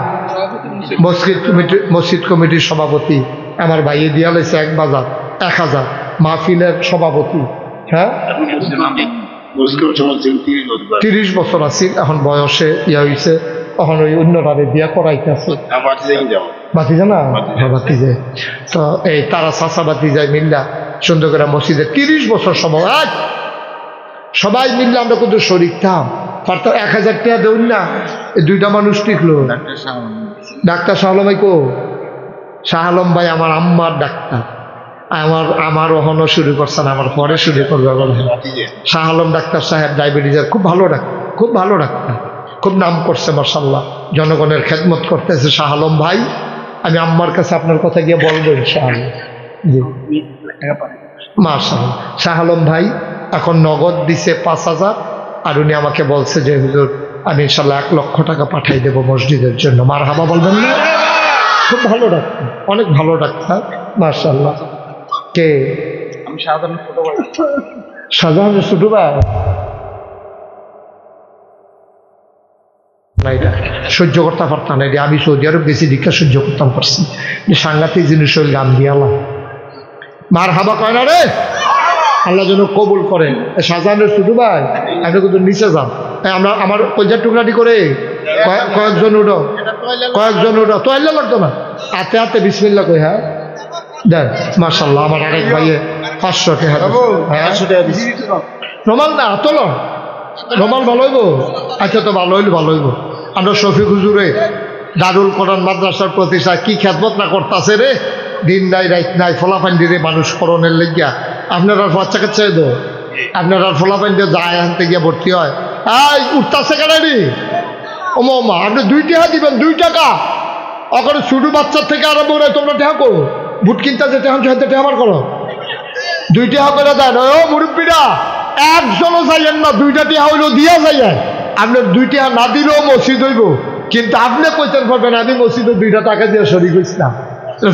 মসজিদ কমিটির সভাপতি, আমার ভাইয়ে দিয়া লাইছে 1,000 মাহফিলের সভাপতি। হ্যাঁ 30 বছর আছি, এখন বয়সে ইয়া হয়েছে, এখন ওই অন্যটারে বিয়া করাইতেছে। বাতিজা না, বাতিজে তো এই তারা চাষা বাতিজায় মিল্লা সুন্দর করে মসজিদে 30 বছর সময় সবাই মিললে আমরা কিন্তু শরীর থাম পারতো। 1,000 টাকা দেউন না, এই 2টা মানুষ টিকলো। ডাক্তার শাহ আলম ভাই কো? শাহ আলম ভাই আমার আম্মার ডাক্তার, আমার ওখানো শুরু করছেন, আমার পরে শুরু করবে। শাহ আলম ডাক্তার সাহেব ডায়াবেটিসের খুব ভালো ডাক্তার, খুব ভালো ডাক্তার, খুব নাম করছে মাশাআল্লাহ, জনগণের খেদমত করতেছে শাহ আলম ভাই। আমি আম্মার কাছে আপনার কথা গিয়ে বলবো ইনশাআল্লাহ। জি মাশাআল্লাহ। শাহ আলম ভাই এখন নগদ দিছে 5,000, আর উনি আমাকে বলছে যে হুজুর আমি ইনশাআল্লাহ 1 লক্ষ টাকা পাঠাই দেবো মসজিদের জন্য। মার হাবা বলবেন না? খুব ভালো ডাক্তার, অনেক ভালো ডাক্তার মাশাআল্লাহ। কে? আমি শাহজাহানের ছোট ভাই। শাহজাহানের ছোট ভাই? সহ্য করতে পারতাম না, আমি সৌদি আরব বেশি দীক্ষা সহ্য করতাম পারছি। সাংঘাতিক জিনিস হইল গান দিয়ালা। মার হাবা কয় না রে, আল্লাহ যেন কবুল করে। শাহজাহানের ছোট ভাই আপনি কিন্তু নিচে যান, আমরা আমার কলজার টুকরাটি করে কয়েকজন উঠো, কয়েকজন উঠো, তো আল্লাহ লাগতো না, হাতে হাতে বিসমিল্লাহ কই। হ্যাঁ দেন মাশাআল্লাহ। আমার আরেক ভাইয়ে 500 টাকা। হ্যাঁ রমাল না তোল, রমাল ভালো হইব। আচ্ছা তো ভালো হইল, ভালো হইব। আমরা শফিক হুজুরে দারুল কোরআন মাদ্রাসার প্রতিষ্ঠা কি খেদমত না করতেছে রে, দিন নাই রাত নাই, ফলাফান্ডি রে মানুষ করণের লেগিয়া। আপনার আর বাচ্চা কাচ্চা দো, আপনার আর ফলাফান্ডি যায় আনতে গিয়া ভর্তি হয়। এই উঠতেছে কেনারি ও মা, আপনি 2 টাকা দিবেন, 2 টাকা। ওখানে ছোট বাচ্চার থেকে আরম্ভ করে তোমরা টাকা করো, বুট কিনতে যেতে এখন সেখান থেকে আমার করো, 2 টাকা করে দেন। ও মুরব্বীরা একজনও যাইয়েন না, 2টা টিয়া হইলেও দিয়া যাইয়েন। আপনার 2 টিয়া না দিলেও মসজিদ হইব, কিন্তু আপনি কইতেন পারবেন আমি মসজিদে 2টা টাকা দিয়ে শরীক হইছিলাম।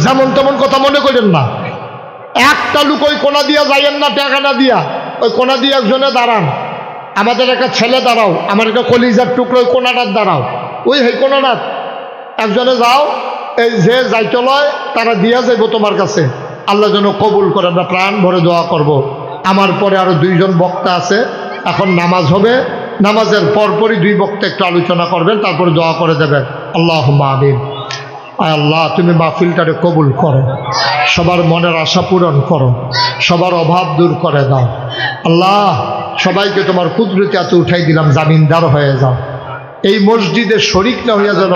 যেমন তেমন কথা মনে করেন না। একটা লোক ওই কোনা দিয়া যাইয়েন না, টাকা না দিয়া ওই কোনা দিয়ে একজনে দাঁড়ান। আমাদের একটা ছেলে দাঁড়াও, আমার একটা কলিজার টুকরো ওই কোনাটার দাঁড়াও, ওই হে কোনাটার একজনে যাও, এই যে যাইতে লয় তারা দিয়া যাইব তোমার কাছে। আল্লাহ যেন কবুল করে, আমরা প্রাণ ভরে দোয়া করব। আমার পরে আরো 2 জন বক্তা আছে, এখন নামাজ হবে, নামাজের পরপরই 2 বক্তা একটু আলোচনা করবেন, তারপরে দোয়া করে দেবেন। আল্লাহুম্মা আমিন। আয় আল্লাহ, তুমি মাহফিলটারে কবুল করো, সবার মনের আশা পূরণ করো, সবার অভাব দূর করে দাও। আল্লাহ, সবাইকে তোমার কুদরতে এত উঠাই দিলাম, জামিনদার হয়ে যাও। এই মসজিদে শরিক না হইয়া যেন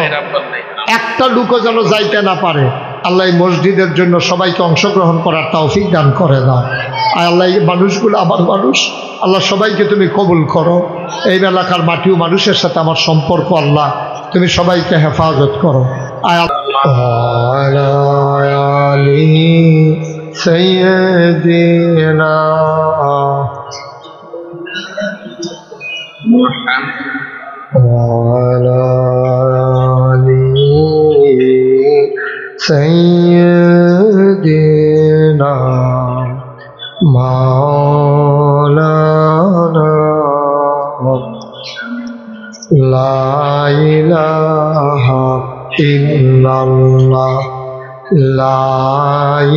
একটা লোকও যেন যাইতে না পারে। আল্লাহ এই মসজিদের জন্য সবাইকে অংশগ্রহণ করার তৌফিক দান করে দাও। আর আল্লাহ এই মানুষগুলো আমার মানুষ, আল্লাহ সবাইকে তুমি কবুল করো। এই এলাকার মাটিও মানুষের সাথে আমার সম্পর্ক, আল্লাহ তুমি সবাইকে হেফাজত করো। সাইয়্যিদিনা وعلى آل سيدنا مولانا لا إله إلا الله لا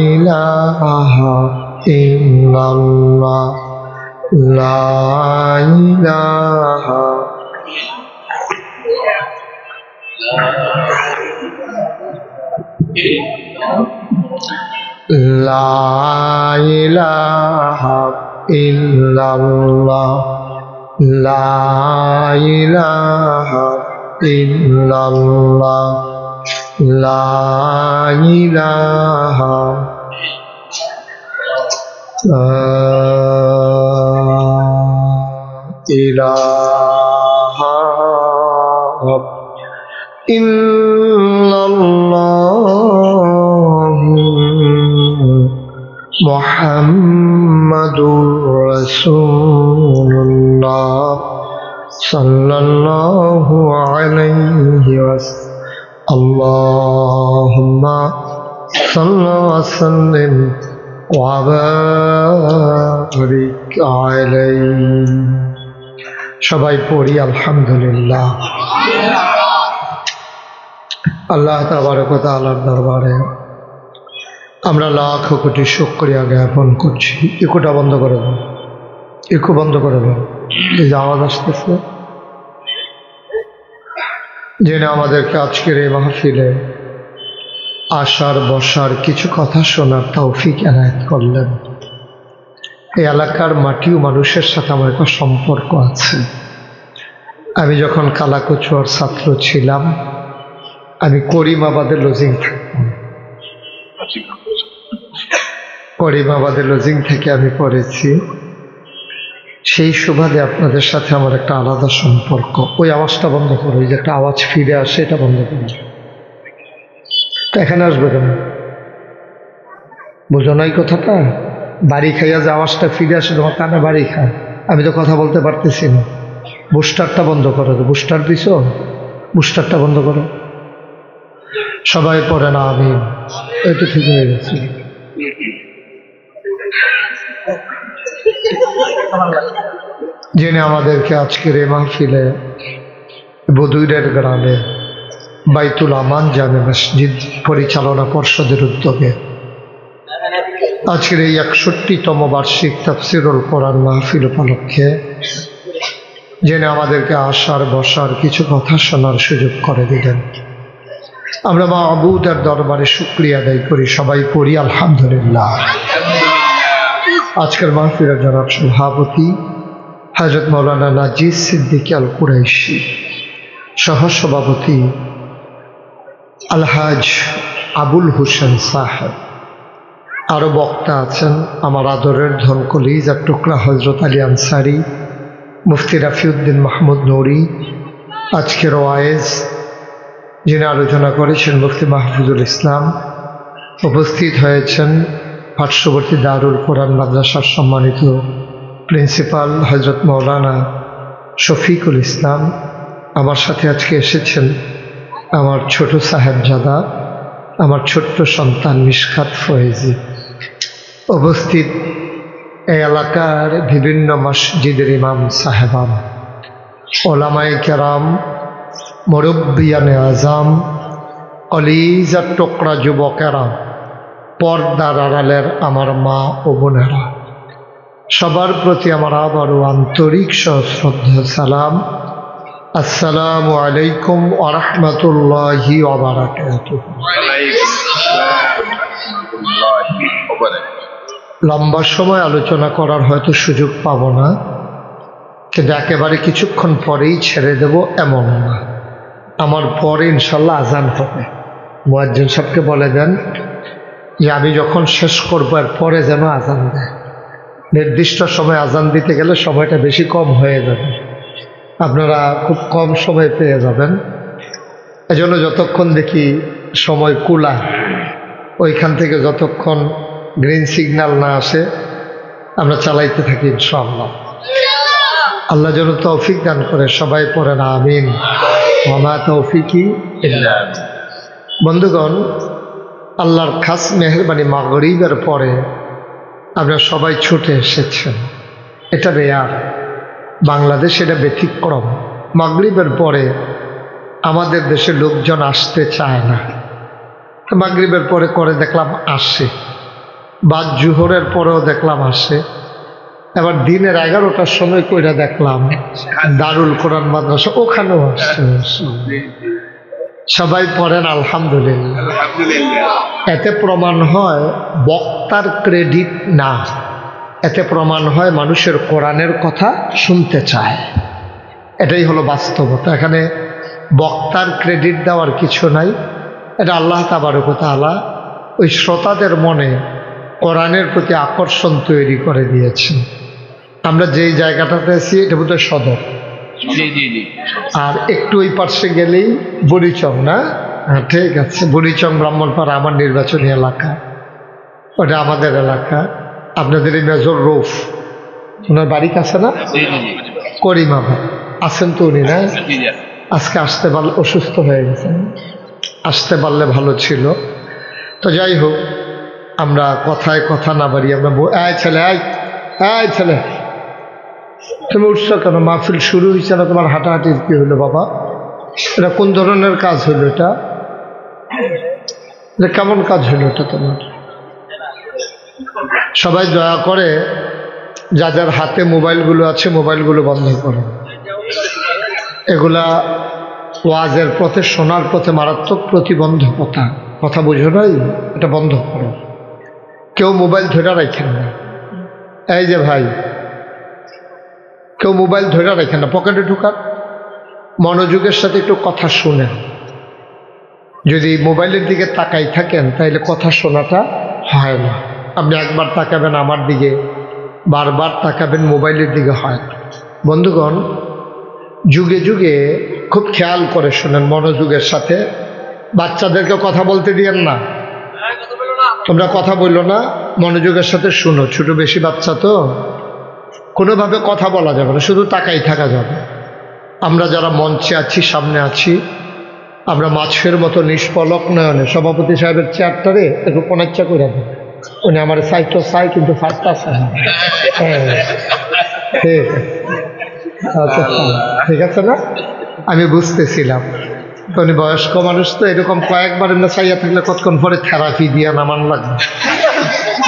إله إلا الله لا إله لا إله إلا الله لا إله إلا الله لا إله إله إلا الله محمد رسول الله صلى الله عليه وسلم اللهم صل وسلم وبارك عليه সবাই পড়ি আলহামদুলিল্লাহ। আল্লাহ তাবারক ওয়া তাআলার দরবারে আমরা লাখ কোটি শুকরিয়া জ্ঞাপন করছি। ইকোটা বন্ধ করে দাও, ইকো বন্ধ করে দাও, এই যে আওয়াজ আসতেছে। যিনি আমাদেরকে আজকের এই মাহফিলে আসার বসার কিছু কথা শোনার তৌফিক এনায়েত করলেন। এই এলাকার মাটি ও মানুষের সাথে আমার একটা সম্পর্ক আছে। আমি যখন কালাকচুয়ার ছাত্র ছিলাম, আমি করিমাবাদে লজিং থাকতাম। করিমাবাদে লজিং থেকে আমি পড়েছি। সেই সুবাদে আপনাদের সাথে আমার একটা আলাদা সম্পর্ক। ওই আওয়াজটা বন্ধ করো, ওই যে একটা আওয়াজ ফিরে আসে, এটা বন্ধ করো। তো এখানে আসবে কেন? বুঝো না এই কথাটা? বাড়ি খাইয়া যে আওয়াজটা ফিরে আসে তোমার কানে বাড়ি খায়। আমি তো কথা বলতে পারতেছি না। বুস্টারটা বন্ধ করো। বুস্টার দিছ? বুস্টারটা বন্ধ করো। সবাই পড়ে না আমি, এটা ঠিক হয়ে গেছে। যিনি আমাদেরকে আজকের এই মাহফিলে বদুইরের গ্রামে বাইতুল আমান জামে মসজিদ পরিচালনা পর্ষদের উদ্যোগে আজকের এই 61তম বার্ষিক তাফসিরুল কোরআন মাহফিল উপলক্ষে যিনি আমাদেরকে আসার বসার কিছু কথা শোনার সুযোগ করে দিলেন, আমরা মাবুদের দরবারে শুকরিয়া আদায় করি। সবাই পড়ি আলহামদুলিল্লাহ। আজকের মাহফিলের জনাব সভাপতি হযরত মাওলানা নাজিস সিদ্দিকী আল কুরাইশি, সহসভাপতি আলহাজ আবুল হোসেন সাহেব, আরও বক্তা আছেন আমার আদরের ধনকলিজার টুকরা হজরত আলী আনসারি, মুফতি রাফিউদ্দিন মাহমুদ নুরি, আজকের ওয়াইজ যিনি আলোচনা করেছেন মুফতি মাহফুজুল ইসলাম, উপস্থিত হয়েছেন পার্শ্ববর্তী দারুল কোরআন মাদ্রাসার সম্মানিত প্রিন্সিপাল হজরত মৌলানা শফিকুল ইসলাম আমার সাথে আজকে এসেছেন। আমার ছোট সাহেবজাদা, আমার ছোট্ট সন্তান মিশকাত ফয়েজি। উপস্থিত এই এলাকার বিভিন্ন মসজিদের ইমাম সাহেবান, ওলামায়ে কেরাম, মুরব্বিয়ানে আজম, কলিজার টুকরা যুবকেরা, পর্দার আড়ালের আমার মা ও বোনেরা, সবার প্রতি আমার আবারও আন্তরিক সশ্রদ্ধা সালাম। আসসালামু আলাইকুম ওয়া রাহমাতুল্লাহি ওয়া বারাকাতুহু। লম্বা সময় আলোচনা করার হয়তো সুযোগ পাব না, কিন্তু একেবারে কিছুক্ষণ পরেই ছেড়ে দেব এমন না। আমার পরে ইনশাল্লাহ আজান হবে। মুয়াজ্জিন সাহেবকে বলে দেন যে আমি যখন শেষ করবো এর পরে যেন আজান দেয়। নির্দিষ্ট সময় আজান দিতে গেলে সময়টা বেশি কম হয়ে যাবে, আপনারা খুব কম সময় পেয়ে যাবেন। এজন্য যতক্ষণ দেখি সময় কুলায়, ওইখান থেকে যতক্ষণ গ্রিন সিগন্যাল না আসে আমরা চালাইতে থাকি ইনশাআল্লাহ। আল্লাহ যেন তৌফিক দান করে, সবাই পড়েন আমিন। ওয়া মা তৌফিকি ইল্লা বিল্লাহ। বন্ধুগণ, আল্লাহর খাস মেহেরবানি, মাগরিবের পরে আপনারা সবাই ছুটে এসেছেন। এটা রেয়ার, বাংলাদেশ এটা ব্যতিক্রম। মাগরিবের পরে আমাদের দেশে লোকজন আসতে চায় না, মাগরিবের পরে করে দেখলাম আসে, বাদ জুহরের পরেও দেখলাম আসে, এবার দিনের 11টার সময় কইরা দেখলাম দারুল কোরআন মাদ্রাসা ওখানেও আসছে। সবাই পড়েন আলহামদুলিল্লাহ। এতে প্রমাণ হয় বক্তার ক্রেডিট না, এতে প্রমাণ হয় মানুষের কোরআনের কথা শুনতে চায়। এটাই হলো বাস্তবতা। এখানে বক্তার ক্রেডিট দেওয়ার কিছু নাই, এটা আল্লাহ তাবারক ওয়া তাআলা ওই শ্রোতাদের মনে কোরআনের প্রতি আকর্ষণ তৈরি করে দিয়েছেন। আমরা যেই জায়গাটাতে আছি এটা বোধহয় সদর, আর একটু ওই পার্শ্বে গেলেই বুড়িচং, না? হ্যাঁ ঠিক আছে, বুড়িচং ব্রাহ্মণপাড়া আমার নির্বাচনী এলাকা, ওটা আমাদের এলাকা। আপনাদের এই মেজর রৌফ, ওনার বাড়ি কাছে না? করিমা ভাই আছেন তো উনি, না? আজকে আসতে পারলে, অসুস্থ হয়ে গেছেন, আসতে পারলে ভালো ছিল। তো যাই হোক, আমরা কথায় কথা না বাড়ি আমরা ছেলে ছেলে তুমি উঠছো কেন? মাহফিল শুরু হয়েছে না, তোমার হাঁটাহাঁটির কি হলো বাবা? এটা কোন ধরনের কাজ হলো? এটা কেমন কাজ হলো এটা তোমার? সবাই দয়া করে যাদের হাতে মোবাইলগুলো আছে মোবাইলগুলো বন্ধ করো। এগুলা ওয়াজের পথে, শোনার পথে মারাত্মক প্রতিবন্ধকতা, কথা বুঝো নাই? এটা বন্ধ করো। কেউ মোবাইল ধরে রাখেন না, এই যে ভাই, কেউ মোবাইল ধরে রাখেন না, পকেটে ঢুকান। মনোযোগের সাথে একটু কথা শুনেন। যদি মোবাইলের দিকে তাকাই থাকেন তাহলে কথা শোনাটা হয় না। আপনি একবার তাকাবেন আমার দিকে, বারবার তাকাবেন মোবাইলের দিকে, হয় না। বন্ধুগণ, যুগে যুগে খুব খেয়াল করে শোনেন মনোযোগের সাথে। বাচ্চাদেরকে কথা বলতে দিয়েন না, তোমরা কথা বললো না, মনোযোগের সাথে শুনো। ছোট বেশি বাচ্চা তো কোনোভাবে কথা বলা যাবে না, শুধু তাকাই থাকা যাবে। আমরা যারা মঞ্চে আছি, সামনে আছি, আমরা মাছের মতো নিষ্পলক নয়নে সভাপতি সাহেবের চেয়ারটারে একটু কোনাচ্চা করে দেন। উনি আমার সাইটো চাই কিন্তু ফাটতাছে না। ঠিক আছে না? আমি বুঝতেছিলাম তো উনি বয়স্ক মানুষ, তো এরকম কয়েকবার এমনি চাইয়া থাকলে কতক্ষণ পরে থেরাপি দিয়ে নামান লাগবে,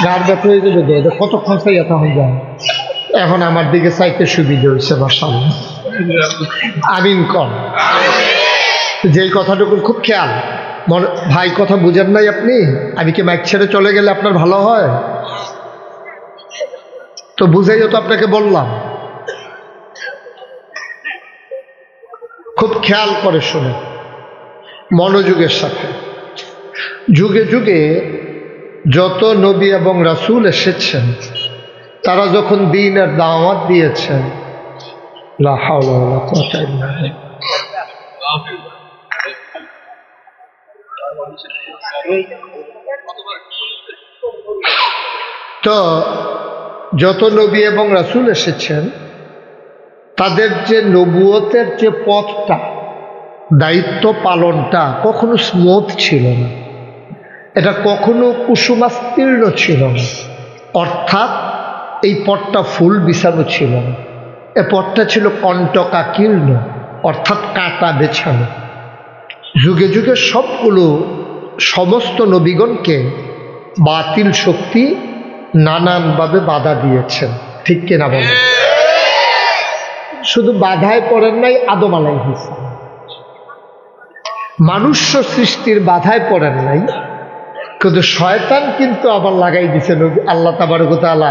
গার ব্যথা হয়ে যাবে। কতক্ষণ চাইয়া তখন যায়। এখন আমার দিকে চাইতে সুবিধা হয়েছে, মাশাআল্লাহ, আমিন কম। যেই কথাটুকু খুব খেয়াল, ভাই কথা বুঝেন নাই আপনি? আমি কি মাইক ছেড়ে চলে গেলে আপনার ভালো হয়? তো বুঝাইও তো আপনাকে বললাম। খুব খেয়াল করে শুনে, মনোযোগের সাথে। যুগে যুগে যত নবী এবং রাসূল এসেছেন, তারা যখন দ্বীনের দাওয়াত দিয়েছেন, লা হাওলা ওয়ালা কুওয়াতা ইল্লা বিল্লাহ, তো যত নবী এবং রাসূল এসেছেন তাদের যে নবুয়তের যে পথটা, দায়িত্ব পালনটা কখনো স্মুথ ছিল না, এটা কখনো কুসুমাস্তীর্ণ ছিল না। অর্থাৎ এই পথটা ফুল বিছানো ছিল না, এ পথটা ছিল কণ্টকাকীর্ণ, অর্থাৎ কাঁটা বেছানো। যুগে যুগে সবগুলো সমস্ত নবীগণকে বাতিল শক্তি নানানভাবে বাধা দিয়েছেন, ঠিক কিনা বলেন? শুধু বাধায় পড়েন নাই আদম আলাইহিস সালাম, মানুষ্য সৃষ্টির বাধায় পড়েন নাই, কিন্তু শয়তান কিন্তু আবার লাগাই দিছে আল্লাহ তাবারক ওয়া তাআলা